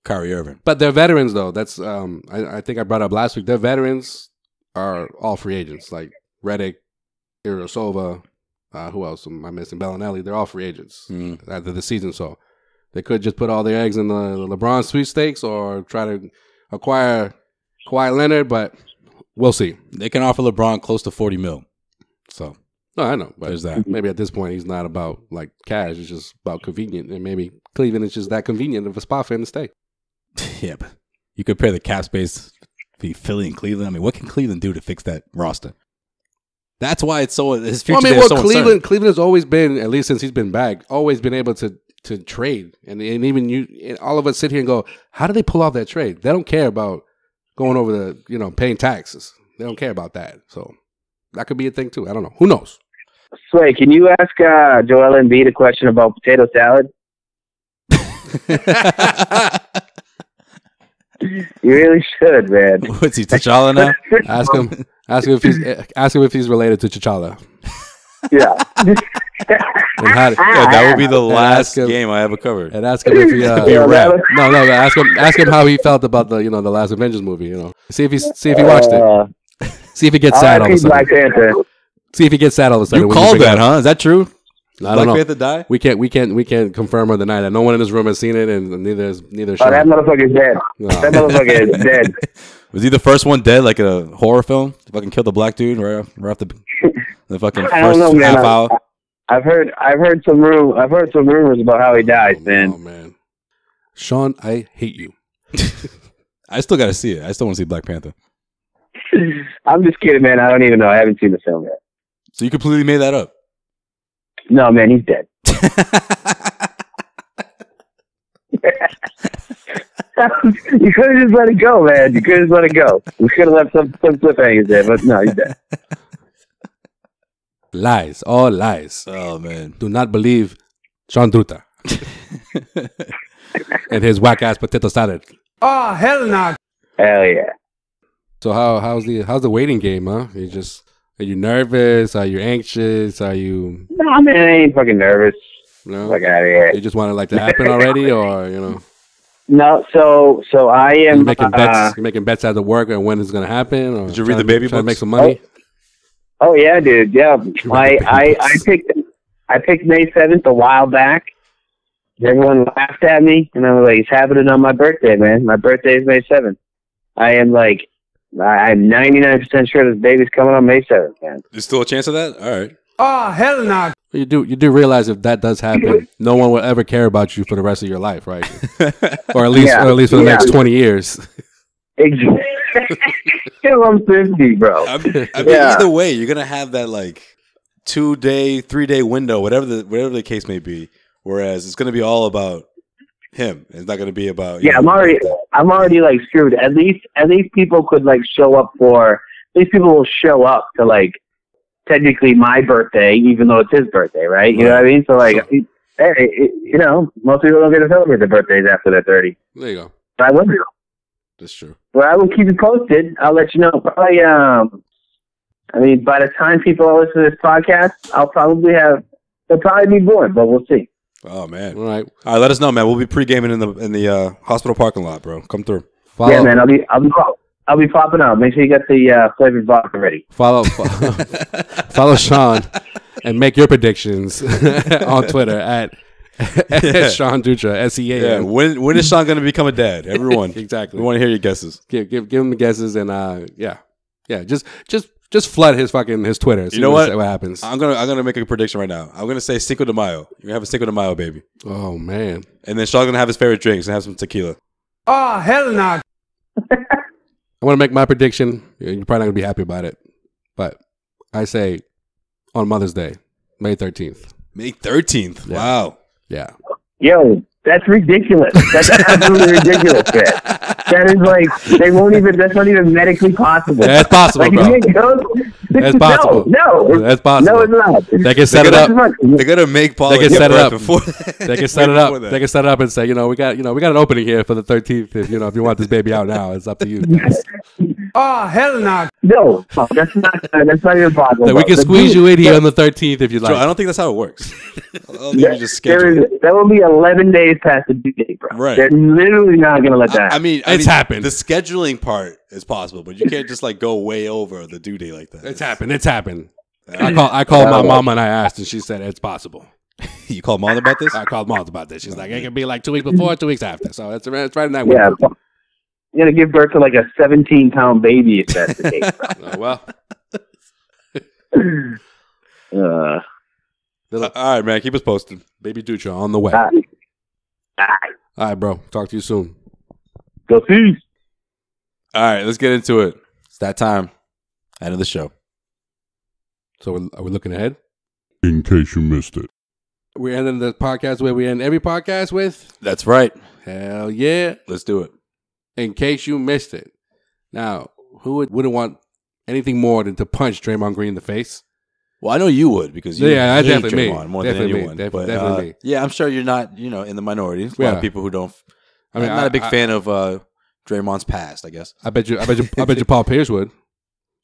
Kyrie Irving. But they're veterans, though. That's I think I brought up last week. Their veterans are all free agents, like Redick, Ilyasova, who else am I missing? Bellinelli. They're all free agents after the season, so they could just put all their eggs in the LeBron sweepstakes or try to acquire Kawhi Leonard, but we'll see. They can offer LeBron close to $40 million. So, no, I know, but there's that. Maybe at this point he's not about like cash; it's just about convenient, and maybe Cleveland is just that convenient of a spot for him to stay. Yeah, but you compare the cap space between Philly and Cleveland. I mean, what can Cleveland do to fix that roster? That's why it's so. His future is so uncertain. Cleveland has always been, at least since he's been back, always been able to trade, and even you, all of us sit here and go, how do they pull off that trade? They don't care about going over the, paying taxes. They don't care about that. So that could be a thing too. I don't know. Who knows? Sway, can you ask Joel Embiid a question about potato salad? You really should, man. What's he, T'Challa now? Ask him if he's related to T'Challa. Yeah. That would be the last game I ever covered. And ask him if he be a rap. No. Ask him how he felt about the the last Avengers movie. See if he watched it. See if he gets sad all of a sudden. See if he gets sad all of a sudden. You called that, huh? Is that true? I don't know. Panther die? We can't confirm or deny that. No one in this room has seen it, and neither Sean. Oh, that motherfucker's dead. No. That motherfucker is dead. Was he the first one dead, like a horror film? Fucking killed the black dude right off the fucking first half hour. I've heard some rumors about how he died, man. Oh man, Sean, I hate you. I still got to see it. I still want to see Black Panther. I'm just kidding, man. I don't even know. I haven't seen the film yet. So you completely made that up? No, man, he's dead. You could have just let it go, man. You could have just let it go. We could have left some cliffhangers there, but no, he's dead. Lies, all lies. Oh man, do not believe Sean Druta and his whack ass potato salad. Oh hell no! Hell yeah! So how's the waiting game, huh? Are you nervous? Are you anxious? Are you? No, man, I ain't fucking nervous. No, fuck out of here. You just want it to happen already, or No, so I am. You're making bets. You're making bets at the work and when it's gonna happen. Or did you read the baby books? Trying to make some money. Oh yeah, dude. Yeah, I picked May 7th a while back. Everyone laughed at me, and I was like, "It's happening on my birthday, man. My birthday is May 7th." I'm 99% sure this baby's coming on May 7th, man. There's still a chance of that? All right. Oh, hell no. You do realize if that does happen, no one will ever care about you for the rest of your life, right? or at least for the next 20 years. Exactly. I'm 50, bro. I mean, either way, you're gonna have that like 2-day, 3-day window, whatever the case may be. Whereas it's gonna be all about him. It's not gonna be about I'm already like screwed. At least people could like show up for. At least people will show up to like technically my birthday, even though it's his birthday, right? You know what I mean? So like, most people don't get to celebrate their birthdays after they're 30. There you go. But I will. That's true. Well, I will keep you posted. I'll let you know. Probably, by the time people listen to this podcast, they'll probably be born, but we'll see. Oh man! All right. Let us know, man. We'll be pre-gaming in the hospital parking lot, bro. Come through. Yeah, man. I'll be popping up. Make sure you get the flavored vodka ready. Follow Sean and make your predictions on Twitter at Sean Dutra, SEAN. Yeah, when is Sean going to become a dad? Everyone. Exactly. We want to hear your guesses. Give him the guesses and just flood his Twitter. You know what happens. I'm gonna make a prediction right now. I'm gonna say Cinco de Mayo. You're gonna have a Cinco de Mayo, baby. Oh man. And then Sean's gonna have his favorite drinks and have some tequila. Oh, hell no. I want to make my prediction. You're probably not going to be happy about it. But I say on Mother's Day, May 13th. May 13th? Yeah. Wow. Yeah. Yo, that's ridiculous. That's absolutely ridiculous, man. That is like, that's not even medically possible. That's possible, bro. That's possible. No. That's possible. No, it's not. They can set it up. They're going to make politics. They can set it up. Before they can set it up. They can set it up and say, we got an opening here for the 13th. If you want this baby out now, it's up to you guys. Oh, hell no. No, that's not even possible. So we can squeeze you in here on the 13th if you like. Joe, I don't think that's how it works. I don't think you just schedule it. That will be 11 days past the due date, bro. Right. They're literally not going to let that happen. I mean, it's happened. The scheduling part is possible, but you can't just like go way over the due date like that. It's happened. I called my mom and I asked, and she said it's possible. You called mom about this? I called mom about this. She's like, it can be like 2 weeks before, 2 weeks after. So it's right in that window. Yeah. You're going to give birth to like a 17-pound baby if that's the case. Well. All right, man. Keep us posted. Baby Dutra on the way. All right, bro. Talk to you soon. Go see. All right, let's get into it. It's that time. End of the show. So are we looking ahead? In case you missed it. We're ending the podcast where we end every podcast with? That's right. Hell yeah. Let's do it. In case you missed it. Now, who wouldn't want anything more than to punch Draymond Green in the face? Well, I know you would because you hate definitely Draymond me. more Definitely than anyone. Definitely me. Yeah, I'm sure you're not, in the minority. There's a lot of people who don't. I'm not a big fan of Draymond's past, I guess. I bet you Paul Pierce would.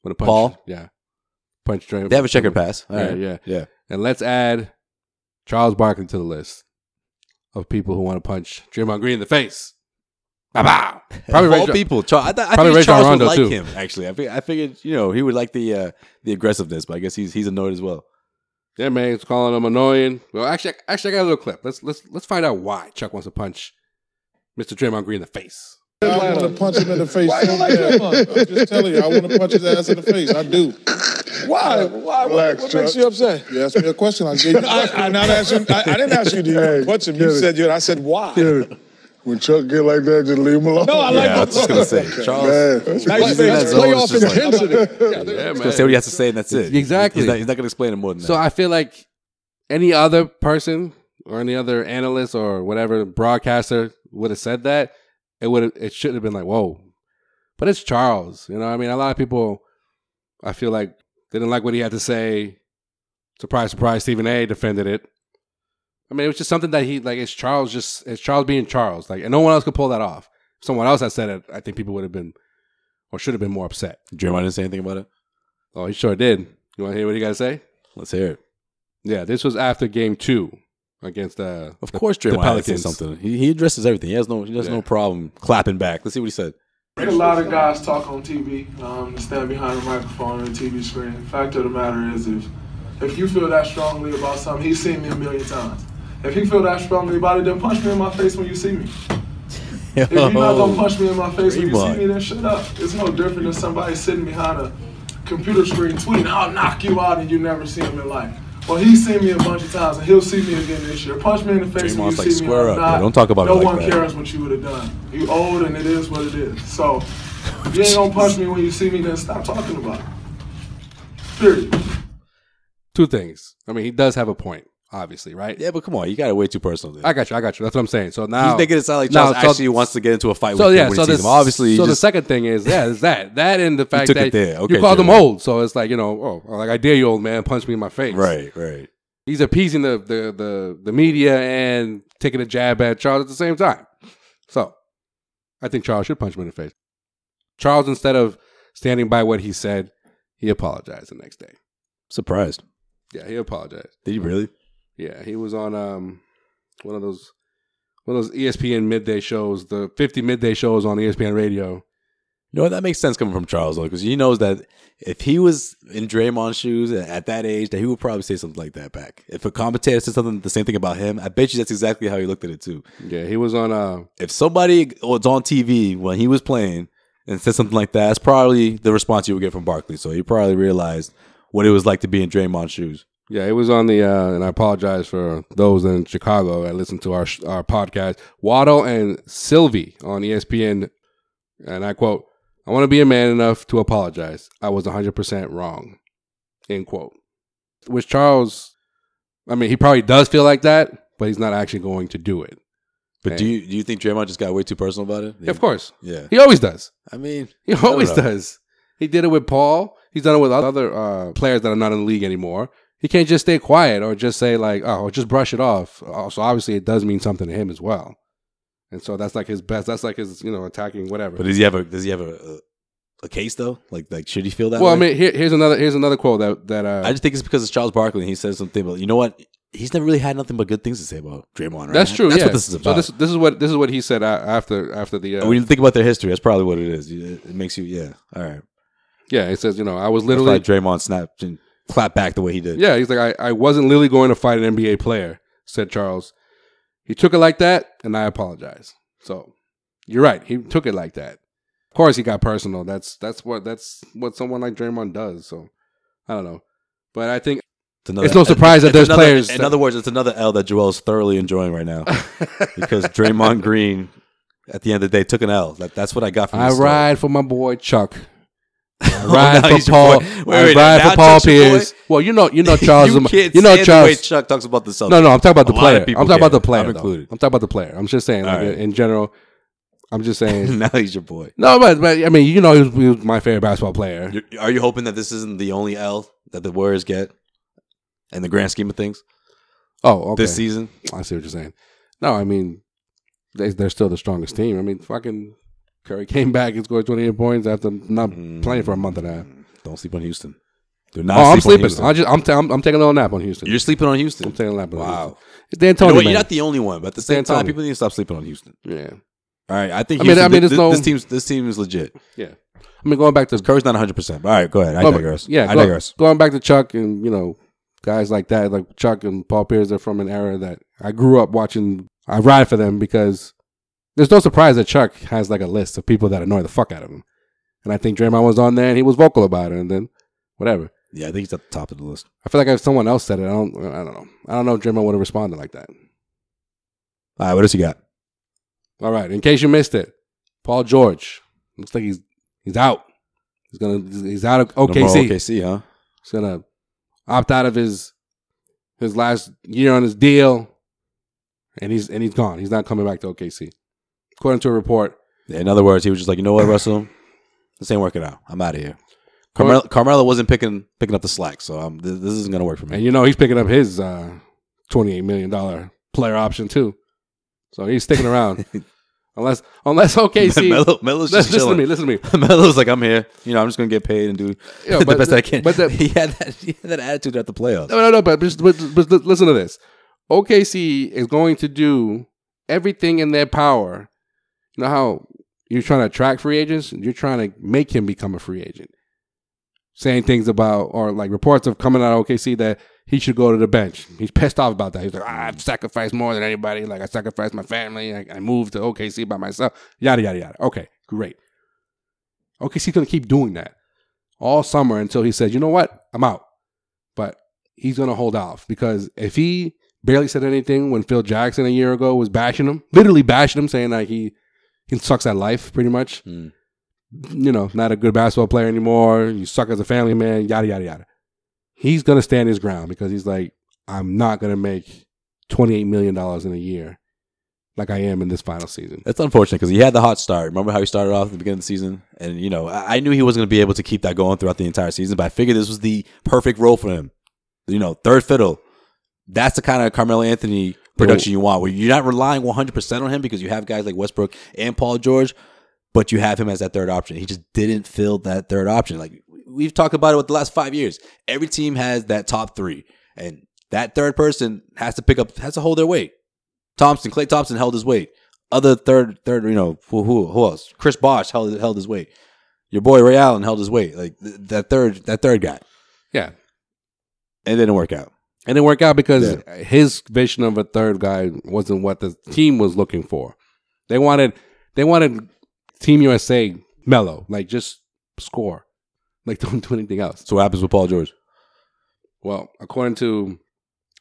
Punch, Paul? Yeah. Punch Draymond. They have a checkered pass. All right. Yeah. And let's add Charles Barkley to the list of people who want to punch Draymond Green in the face. Bow. Probably all people. I think Charles would like him. Actually, I figured he would like the aggressiveness, but I guess he's annoyed as well. Yeah, man, it's calling him annoying. Well, actually, I got a little clip. Let's find out why Chuck wants to punch Mr. Draymond Green in the face. I want to punch him in the face. Why you like Draymond? I'm just telling you, I want to punch his ass in the face. I do. Why? Relax, what makes you upset? You asked me a question. I gave you. I didn't ask you to punch him. You said I said why. When Chuck get like that, just leave him alone. No, I like I was just going to say, Charles. Nice playoff intensity. Yeah, man. Going to say what he has to say, and that's it. Exactly. He's not going to explain it more than that. So I feel like any other person or any other analyst or whatever broadcaster would have said that, it should have been like, whoa. But it's Charles. A lot of people, I feel like, didn't like what he had to say. Surprise, surprise, Stephen A. defended it. It was just something that it's Charles being Charles. And no one else could pull that off. If someone else had said it, I think people would have been, or should have been more upset. Draymond didn't say anything about it? Oh, he sure did. You want to hear what he got to say? Let's hear it. Yeah, this was after game 2 against Of course Draymond had to say something. He addresses everything. He has no problem clapping back. Let's see what he said. A lot of guys talk on TV, stand behind a microphone and a TV screen. The fact of the matter is, if you feel that strongly about something, he's seen me a million times. If he feel that strongly about it, then punch me in my face when you see me. If you're not going to punch me in my face when you see me, then shut up. It's no different than somebody sitting behind a computer screen tweeting, I'll knock you out, and you never see him in life. Well, he's seen me a bunch of times, and he'll see me again this year. Punch me in the face Draymond's when you see me or not. Don't talk about no it like one that. cares what you would have done. You old, and it is what it is. So, if you ain't gonna punch me when you see me, then stop talking about it. Period. Two things. I mean, he does have a point, obviously, right? Yeah, but come on, you got it way too personal there. I got you. That's what I'm saying. So now he's making it sound like Charles actually wants to get into a fight with him when he sees him. Obviously, so the second thing is that and the fact that okay, you called him old. So it's like, you know, like I dare you, old man, punch me in my face. Right. He's appeasing the media and taking a jab at Charles at the same time. So I think Charles should punch him in the face. Charles, instead of standing by what he said, he apologized the next day. Surprised. Yeah, he apologized. Did he really? Yeah, he was on one of those ESPN midday shows, the 50 midday shows on ESPN radio. You know what? That makes sense coming from Charles, though, because he knows that if he was in Draymond's shoes at that age, that he would probably say something like that back. If a commentator said something the same thing about him, I bet you that's exactly how he looked at it too. Yeah, he was on. If somebody was on TV when he was playing and said something like that, that's probably the response you would get from Barkley. So he probably realized what it was like to be in Draymond's shoes. Yeah, it was on the, and I apologize for those in Chicago that listen to our podcast, Waddle and Sylvie on ESPN, and I quote, I want to be a man enough to apologize. I was 100% wrong, end quote. Which Charles, I mean, he probably does feel like that, but he's not actually going to do it. But do you think Draymond just got way too personal about it? Yeah, of course. Yeah. He always does. I mean, he always does. He did it with Paul. He's done it with other players that are not in the league anymore. He can't just stay quiet or just say like, oh, or just brush it off. So obviously it does mean something to him as well. And so that's like his best. That's like his, attacking whatever. But does he have a case though? Like should he feel that? Well, way? I mean, here's another quote that I just think it's because it's Charles Barkley and he says something. But you know what? He's never really had nothing but good things to say about Draymond. Right? That's true. That's what this is about. So this is what he said after the. When you think about their history, that's probably what it is. It makes you all right. Yeah, it says I was literally that's why Draymond snapped and clapped back the way he did. Yeah, he's like I wasn't literally going to fight an NBA player, said Charles. He took it like that, and I apologize. So you're right. He took it like that. Of course, he got personal. That's what someone like Draymond does. So I don't know, but I think it's no surprise that there's players. In other words, it's another L that Joel's thoroughly enjoying right now because Draymond Green, at the end of the day, took an L. That's what I got from. I this ride story. for my boy Chuck. I ride for Paul. Wait, I ride for Paul Pierce. Well, you know Charles. you can't Charles. The way Chuck talks about the Celtics. No, I'm talking about the player. I'm talking about the player. I'm included. I'm talking about the player. I'm just saying, like, in general. I'm just saying. Now he's your boy. No, but I mean, he was my favorite basketball player. Are you hoping that this isn't the only L that the Warriors get in the grand scheme of things? Oh, okay. This season, I see what you're saying. No, I mean, they're still the strongest team. I mean, fucking Curry came back and scored 28 points after not playing for a month and a half. Don't sleep on Houston. I'm sleeping. I'm taking a little nap on Houston. You're sleeping on Houston? I'm taking a nap on Houston. Wow. It's D'Antoni, man. You're not the only one, but at the same time, people need to stop sleeping on Houston. Yeah. All right. I think this team is legit. Yeah. I mean, going back to Curry's not 100%. All right, go ahead. I digress. Yeah, I digress. Going back to Chuck and guys like that, like Chuck and Paul Pierce, they're from an era that I grew up watching. I ride for them because there's no surprise that Chuck has like a list of people that annoy the fuck out of him. And I think Draymond was on there and he was vocal about it, and then whatever. Yeah, I think he's at the top of the list. I feel like if someone else said it, I don't know. I don't know if Draymond would have responded like that. All right, what else you got? All right, in case you missed it, Paul George looks like he's out. He's out of OKC. No more OKC, huh? He's gonna opt out of his last year on his deal, and he's gone. He's not coming back to OKC, according to a report. Yeah, in other words, he was just like, you know what, Russell, this ain't working out. I'm out of here. Carmelo wasn't picking up the slack, so this isn't gonna work for me. And he's picking up his $28 million player option too, so he's sticking around. Unless OKC, Melo's just listen to me. Melo's like, I'm here. I'm just gonna get paid and do the best I can. But he had that attitude at the playoffs. No. But listen to this. OKC is going to do everything in their power. You know how you're trying to attract free agents? You're trying to make him become a free agent. Saying things about, or like reports of coming out of OKC that he should go to the bench. He's pissed off about that. He's like, I've sacrificed more than anybody. Like, I sacrificed my family. I moved to OKC by myself. Yada, yada, yada. Okay, great. OKC's going to keep doing that. all summer until he said, you know what? I'm out. But he's going to hold off because if he barely said anything when Phil Jackson a year ago was bashing him, literally bashing him, saying like he sucks at life pretty much. You know, not a good basketball player anymore. You suck as a family man, yada, yada, yada. He's going to stand his ground because he's like, I'm not going to make $28 million in a year like I am in this final season. It's unfortunate because he had the hot start. Remember how he started off at the beginning of the season? And, you know, I knew he wasn't going to be able to keep that going throughout the entire season, but I figured this was the perfect role for him. You know, third fiddle. That's the kind of Carmelo Anthony production you want, where you're not relying 100% on him because you have guys like Westbrook and Paul George, but you have him as that third option. He just didn't fill that third option. Like, we've talked about it with the last 5 years. Every team has that top three, and that third person has to hold their weight. Klay Thompson held his weight. Other third, you know, who else? Chris Bosh held his weight. Your boy Ray Allen held his weight. Like that third guy. Yeah. And it didn't work out. It didn't work out because his vision of a third guy wasn't what the team was looking for. They wanted Team USA mellow, like just score. Like don't do anything else. So what happens with Paul George? Well, according to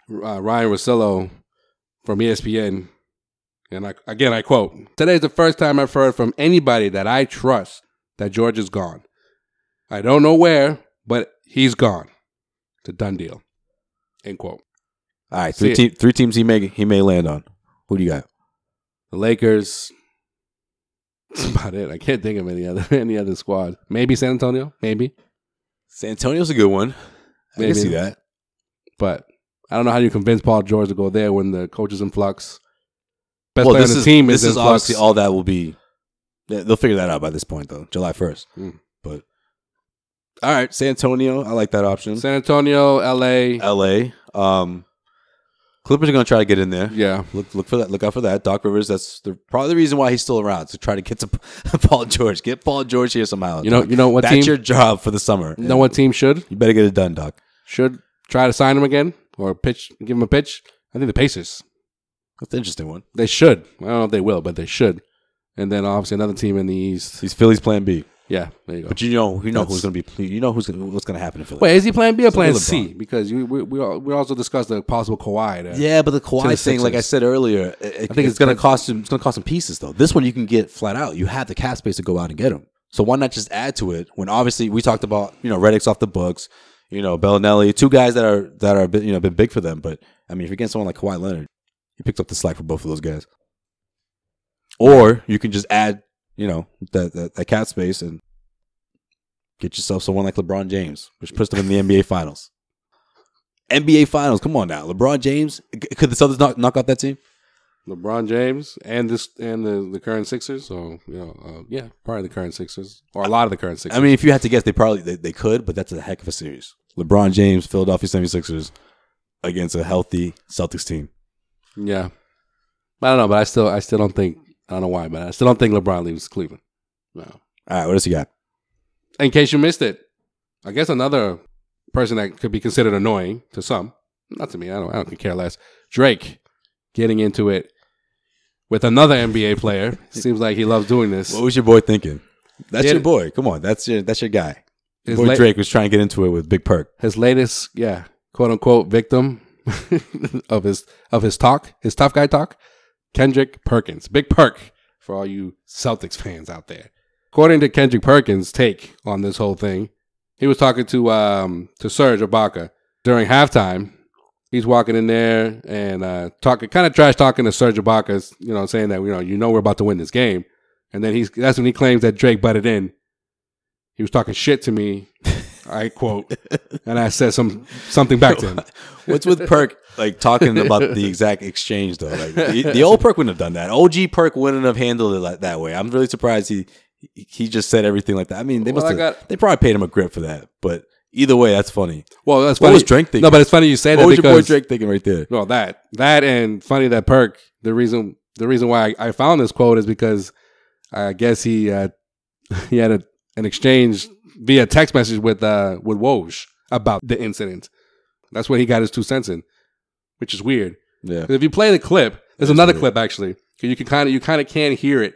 Ryan Russillo from ESPN, and I quote, "Today is the first time I've heard from anybody that I trust that George is gone. I don't know where, but he's gone. It's a done deal." End quote. All right, three teams he may land on. Who do you got? The Lakers. That's about it. I can't think of any other squad. Maybe San Antonio. Maybe San Antonio's a good one. I can see that. But I don't know how you convince Paul George to go there when the coach is in flux. Best player on the team is in flux. Obviously all that will be. They'll figure that out by this point, though. July 1st. But all right, San Antonio. I like that option. San Antonio, LA. Clippers are going to try to get in there. Yeah. Look for that. Look out for that. Doc Rivers, that's probably the reason why he's still around, to try to get to Paul George. Get Paul George here somehow. You know what that's team? That's your job for the summer. You know what team should? You better get it done, Doc. Should try to sign him again or give him a pitch? I think the Pacers. That's an interesting one. They should. I don't know if they will, but they should. And then obviously another team in the East. He's Philly's plan B. Yeah, there you go. But you know who's going to be. You know what's going to happen in Philly. Wait, is he plan B or plan C? Because we also discussed the possible Kawhi. Yeah, but the Kawhi thing, like I said earlier, I think it's going to cost him. It's going to cost him pieces though. This one you can get flat out. You have the cap space to go out and get him. So why not just add to it? When obviously we talked about Redick's off the books, Bellinelli, two guys that are been big for them. But I mean, if you're getting someone like Kawhi Leonard, he picks up the slack for both of those guys. Or you can just add that cap space and get yourself someone like LeBron James, which puts them in the NBA Finals. NBA Finals, come on now. LeBron James, could the Celtics knock out that team? LeBron James and the current Sixers, so probably the current Sixers or a lot of the current Sixers. I mean, if you had to guess, they could, but that's a heck of a series. LeBron James, Philadelphia 76ers against a healthy Celtics team. Yeah, I don't know, but I still don't think. I don't know why, but I still don't think LeBron leaves Cleveland. No. All right, what else you got? In case you missed it, I guess another person that could be considered annoying to some, not to me, I don't care less. Drake getting into it with another NBA player. Seems like he loves doing this. What was your boy thinking? That's your boy. Come on, that's your guy. Boy Drake was trying to get into it with Big Perk. His latest, quote unquote victim of his tough guy talk, Kendrick Perkins. Big Perk for all you Celtics fans out there. According to Kendrick Perkins' take on this whole thing, he was talking to Serge Ibaka during halftime. He's walking in there and kind of trash talking to Serge Ibaka, saying that we're about to win this game, and then that's when he claims that Drake butted in. He was talking shit to me, I quote, and I said something back to him. What's with Perk talking about the exact exchange though? Like the old Perk wouldn't have done that. OG Perk wouldn't have handled it that way. I'm really surprised he just said everything like that. I mean, they probably paid him a grip for that. But either way, that's funny. Well, that's funny. What was Drake thinking? No, but it's funny you say that because... What was your boy Drake thinking right there? Well, that and funny that Perk, the reason why I found this quote is because I guess he had an exchange via text message with Woj about the incident. That's where he got his 2 cents in, which is weird. Yeah. If you play the clip, there's another clip actually. You kind of can't hear it.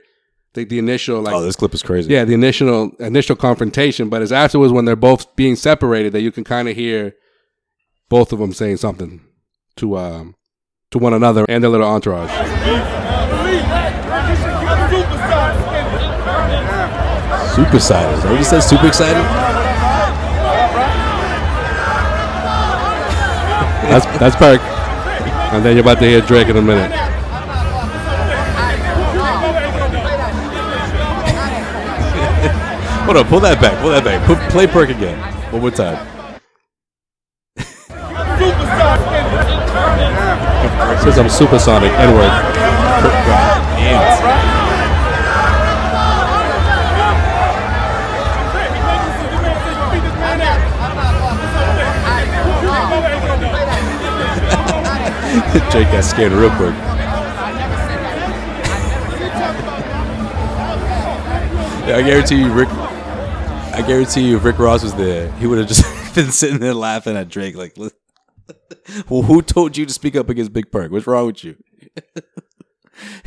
the initial like. Oh, this clip is crazy. Yeah, the initial confrontation, but it's afterwards when they're both being separated that you can kind of hear both of them saying something to one another and their little entourage. Super excited. Is that what you said? Super excited? That's Perk. And then you're about to hear Drake in a minute. Hold on, pull that back. Play Perk again. One more time. Says I'm supersonic. N-word. Jake got scared real quick. Yeah, I guarantee you, if Rick Ross was there, he would have just been sitting there laughing at Drake like, well, who told you to speak up against Big Perk? What's wrong with you?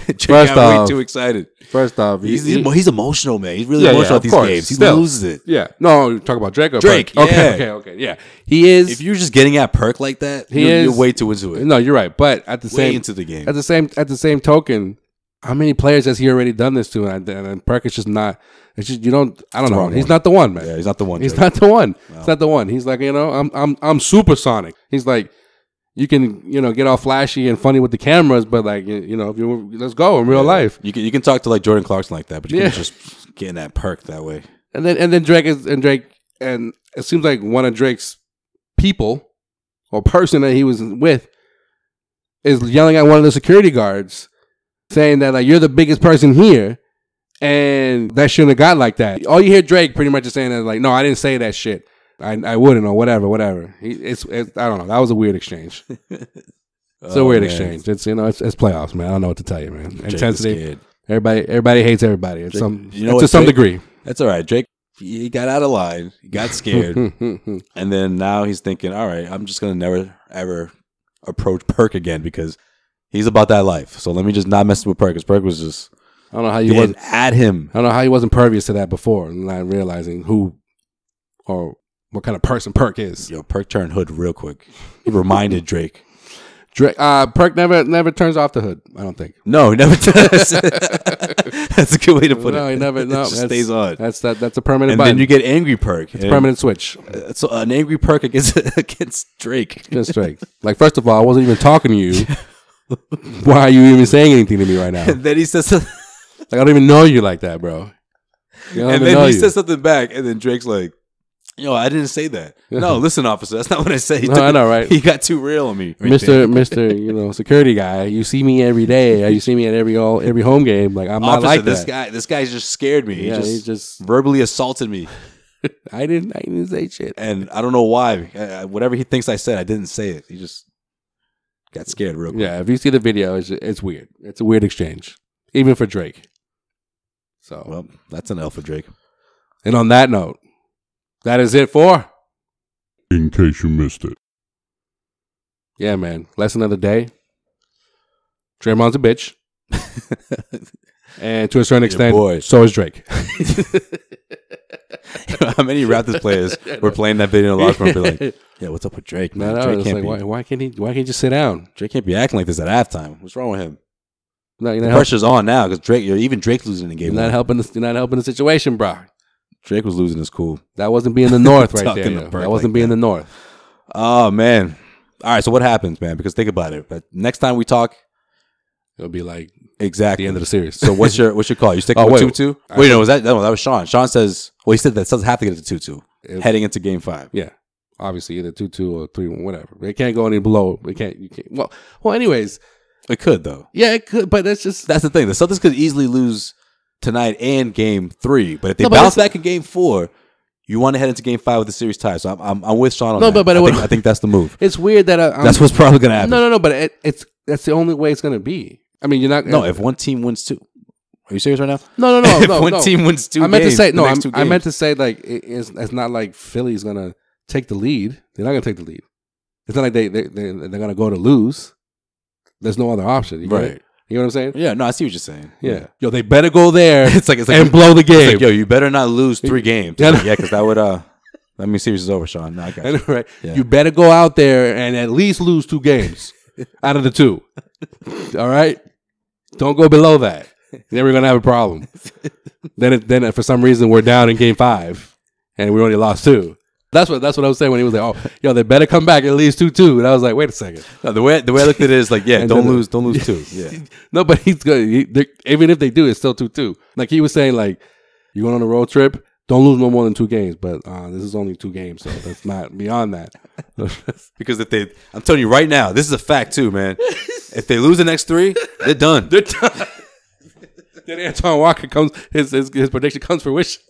Drake got way too excited. First off, he's emotional, man. He's really emotional at these games. He loses it. Yeah. No, you're talking about Drake or Drake. Perk? Yeah. Okay. Yeah. He is. If you're just getting at Perk like that, you're way too into it. No, you're right. But at the same into the game. At the same token, how many players has he already done this to? And Perk is just not. It's just I don't know. He's not the one, man. Yeah, he's not the one. He's not the one. No. He's not the one. He's like, I'm supersonic. He's like, you can, get all flashy and funny with the cameras, but like, if you let's go in real life. You can talk to like Jordan Clarkson like that, but you can just get in that Perk that way. And then Drake and it seems like one of Drake's people or person that he was with is yelling at one of the security guards, saying that like you're the biggest person here. And that shouldn't have got like that. All you hear Drake pretty much is saying that like, no, I didn't say that shit. I wouldn't or whatever. It's I don't know. That was a weird exchange. It's a weird exchange. It's it's playoffs, man. I don't know what to tell you, man. Intensity. Everybody hates everybody. It's to some degree. That's all right. Drake, he got out of line. He got scared, and then now he's thinking, all right, I'm just gonna never ever approach Perk again because he's about that life. So let me just not mess with Perk because Perk was just. I don't know how you wasn't at him. I don't know how he wasn't pervious to that before, and not realizing who or what kind of person Perk is. Yo, Perk turned hood real quick. He reminded Drake. Perk never turns off the hood. I don't think. No, he never does. That's a good way to put it. No, he never. No, it just stays on. That's a permanent. And button. then you get angry Perk. It's a permanent switch. So an angry Perk against Drake. Against Drake. Like first of all, I wasn't even talking to you. Why are you even saying anything to me right now? And then he says. Like I don't even know you like that, bro. And then he says something back, and then Drake's like, "Yo, I didn't say that. No, listen, officer, that's not what I said. I know, right? He got too real on me, Mister, security guy. You see me every day. You see me at every home game. Like I'm officer, not like that. This guy just scared me. Yeah, he just verbally assaulted me. I didn't say shit, and I don't know why. Whatever he thinks I said, I didn't say it. He just got scared real quick. Yeah, if you see the video, it's weird. It's a weird exchange, even for Drake. So, well, that's an L for Drake. And on that note, that is it for In Case You Missed It. Yeah, man. Lesson of the day. Draymond's a bitch. And to a certain extent, so is Drake. How many Raptors players were playing that video in the locker room? Be like, yeah, what's up with Drake, man? Drake can't be, why can't he just sit down? Drake can't be acting like this at halftime. What's wrong with him? No, the pressure's on now because even Drake's losing the game. You're not helping the situation, bro. Drake was losing his cool. That wasn't being the North right there. That wasn't being the North. Oh man! All right, so what happens, man? Because think about it. But next time we talk, it'll be like exactly the end of the series. So what's your call? You sticking with 2-2? Wait, no, that was Sean. Sean says, well, he said that Suns have to get it to 2-2 heading into Game 5. Yeah, obviously either 2-2 or 3-1, whatever. They can't go any below. You can't. Well, anyways. It could, though. Yeah, it could, but that's the thing. The Celtics could easily lose tonight and Game 3, but if they bounce back in Game 4, you want to head into Game 5 with the series tie. So I'm with Sean on that. But I think that's the move. It's weird that that's what's probably going to happen. No, but that's the only way it's going to be. I mean, you're not. No, if one team wins 2. Are you serious right now? No. If one team wins 2 games, I meant to say like it's not like Philly's going to take the lead. They're not going to take the lead. It's not like they're going to go to lose. There's no other option, right? You know what I'm saying? Yeah, no, I see what you're saying. Yeah. Yo, they better go there it's like and blow the game. It's like, yo, you better not lose 3 games. Yeah, because that would let me series is over, Sean. No, I got you. Right. Yeah. You better go out there and at least lose 2 games out of the 2. All right? Don't go below that. Then we're gonna have a problem. Then for some reason we're down in game 5 and we only lost 2. That's what I was saying when he was like, "Oh, yo, they better come back at least 2-2." And I was like, "Wait a second." No, the way I looked at it is like, yeah, don't lose 2. Yeah. No, but he's good. Even if they do, it's still 2-2. Like he was saying, like you going on a road trip, don't lose no more than 2 games. But this is only 2 games, so that's not beyond that. Because I'm telling you right now, this is a fact too, man. If they lose the next 3, they're done. They're done. Then Antoine Walker comes, his prediction comes fruition.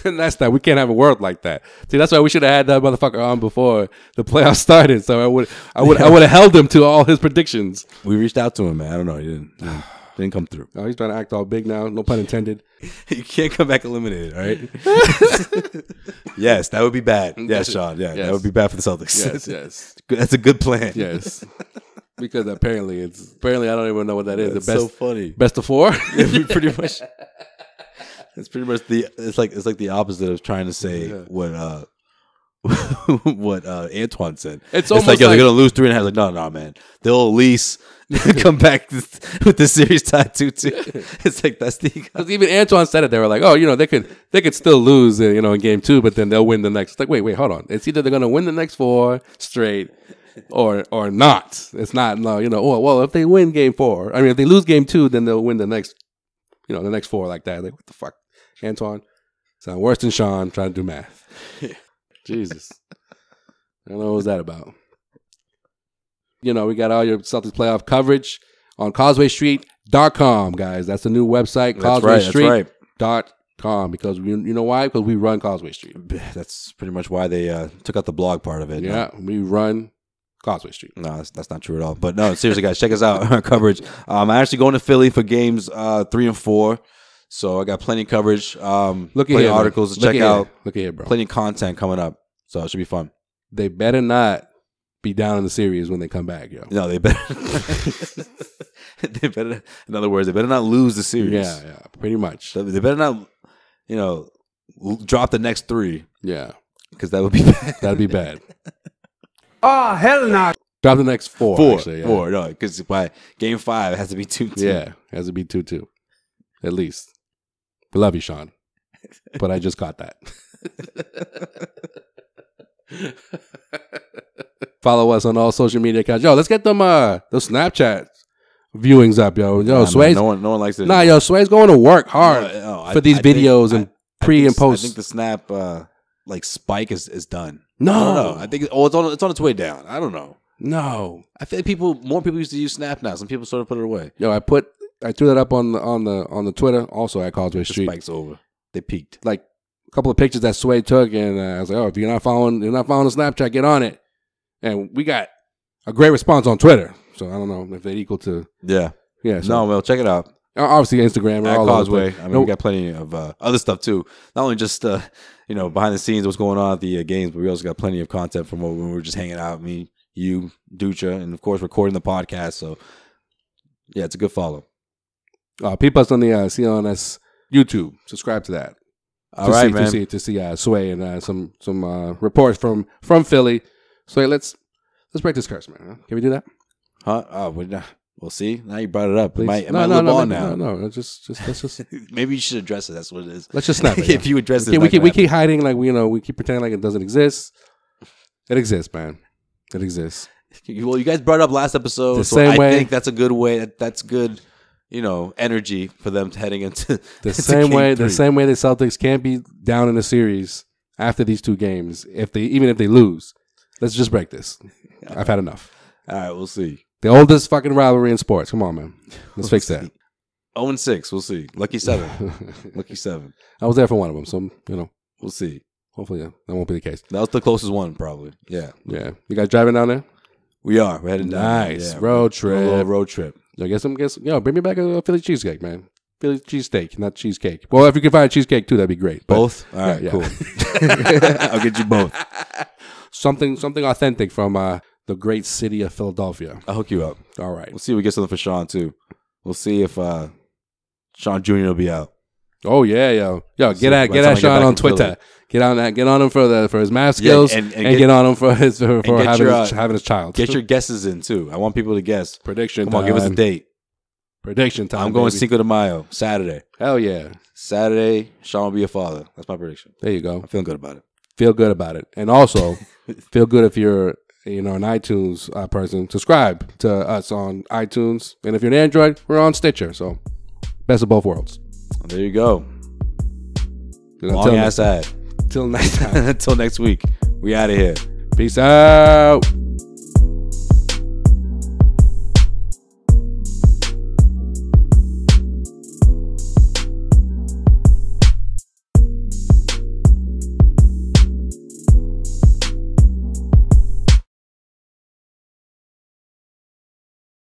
And that's that. We can't have a world like that. See, that's why we should have had that motherfucker on before the playoffs started. So I would have held him to all his predictions. We reached out to him, man. I don't know. He didn't come through. Oh, he's trying to act all big now. No pun intended. You can't come back eliminated, all right? Yes, that would be bad. Yes, Sean. Yeah, that would be bad for the Celtics. Yes. That's a good plan. Yes. Because apparently I don't even know what that is. That's the best, so funny. Best of 4? Pretty much. It's pretty much it's like the opposite of trying to say what Antoine said. It's like, yo, they're gonna lose 3.5. Like, no, man, they'll at least come back with the series tied 2-2. It's like that's because even Antoine said it. They were like, oh, they could still lose, in game 2, but then they'll win the next. It's like, wait, hold on. It's either they're gonna win the next 4 straight, or not. It's not well, if they win game 4, I mean, if they lose game 2, then they'll win the next, the next 4 like that. Like, what the fuck? Antoine sound worse than Sean trying to do math. Jesus. I don't know what was that about. We got all your Celtics playoff coverage on CausewayStreet.com, guys. That's the new website, CausewayStreet.com. Because you know why? Because we run Causeway Street. That's pretty much why they took out the blog part of it. Yeah, we run Causeway Street. No, that's not true at all. But no, seriously, guys, check us out. Our coverage. I'm actually going to Philly for games 3 and 4. So I got plenty of coverage. Look plenty at of articles to check out. Look at here, bro. Plenty of content coming up. So it should be fun. They better not be down in the series when they come back, yo. No, they better. They better. In other words, they better not lose the series. Yeah, pretty much. They better not, drop the next 3. Yeah, because that would be bad. That'd be bad. Oh, hell no. Drop the next 4. 4. Actually, yeah. 4. No, because by game 5 it has to be 2-2. Yeah, it has to be 2-2, at least. We love you, Sean, but I just caught that. Follow us on all social media accounts. Yo, let's get them those Snapchat viewings up, yo. Sway's no one likes it. Nah, yo, Sway's going to work hard for these videos and pre and post. I think the Snap spike is done. No, I think it's on its way down. I don't know. No, I feel like more people used to use Snap now. Some people sort of put it away. Yo, I threw that up on the Twitter, also at Causeway Street. The spike's over. They peaked. Like a couple of pictures that Sway took, and I was like, oh, if you're not following the Snapchat, get on it. And we got a great response on Twitter. So I don't know if they're equal to yeah. So, no, well, check it out. Obviously, Instagram at all Causeway. We got plenty of other stuff too. Not only just behind the scenes, what's going on at the games, but we also got plenty of content from when we were just hanging out. Me, you, Ducha, and of course recording the podcast. So yeah, it's a good follow. People us on the CLNS YouTube. Subscribe to that. All right, man. To see Sway and some reports from Philly. Sway, let's break this curse, man. Huh? Can we do that? Huh? We'll see. Now you brought it up. It might live on now. No. Let's just maybe you should address it. That's what it is. Let's just snap it. If you address it, we keep hiding, like we keep pretending like it doesn't exist. It exists, man. It exists. Well, you guys brought it up last episode. I think that's a good way. That's good. Energy for them heading into the same way. The same way the Celtics can't be down in the series after these 2 games. Even if they lose, let's just break this. I've had enough. All right, we'll see. The oldest fucking rivalry in sports. Come on, man. Let's fix that. 0-6. We'll see. Lucky 7. Lucky 7. I was there for one of them, so we'll see. Hopefully, that won't be the case. That was the closest one, probably. Yeah. You guys driving down there? We are. We're heading down. Nice road trip. A little road trip. Bring me back a Philly cheesecake, man. Philly cheesesteak, not cheesecake. Well, if you can find a cheesecake too, that'd be great. But, both? All right, cool. I'll get you both. Something authentic from the great city of Philadelphia. I'll hook you up. All right. We'll see if we get something for Sean too. We'll see if Sean Jr. will be out. Oh yeah, yo, get at Sean on Twitter. Get on him for his math skills, and get on him for having his child. Get your guesses in too. I want people to guess. Prediction. Come on, give us a date. Prediction time. I'm going baby. Cinco de Mayo, Saturday. Hell yeah, Saturday. Sean will be a father. That's my prediction. There you go. I'm feeling good about it. Feel good about it, and also feel good if you're an iTunes person. Subscribe to us on iTunes, and if you're an Android, we're on Stitcher. So best of both worlds. There you go. Long ass ad. Till next time. Until next week. We out of here. Peace out.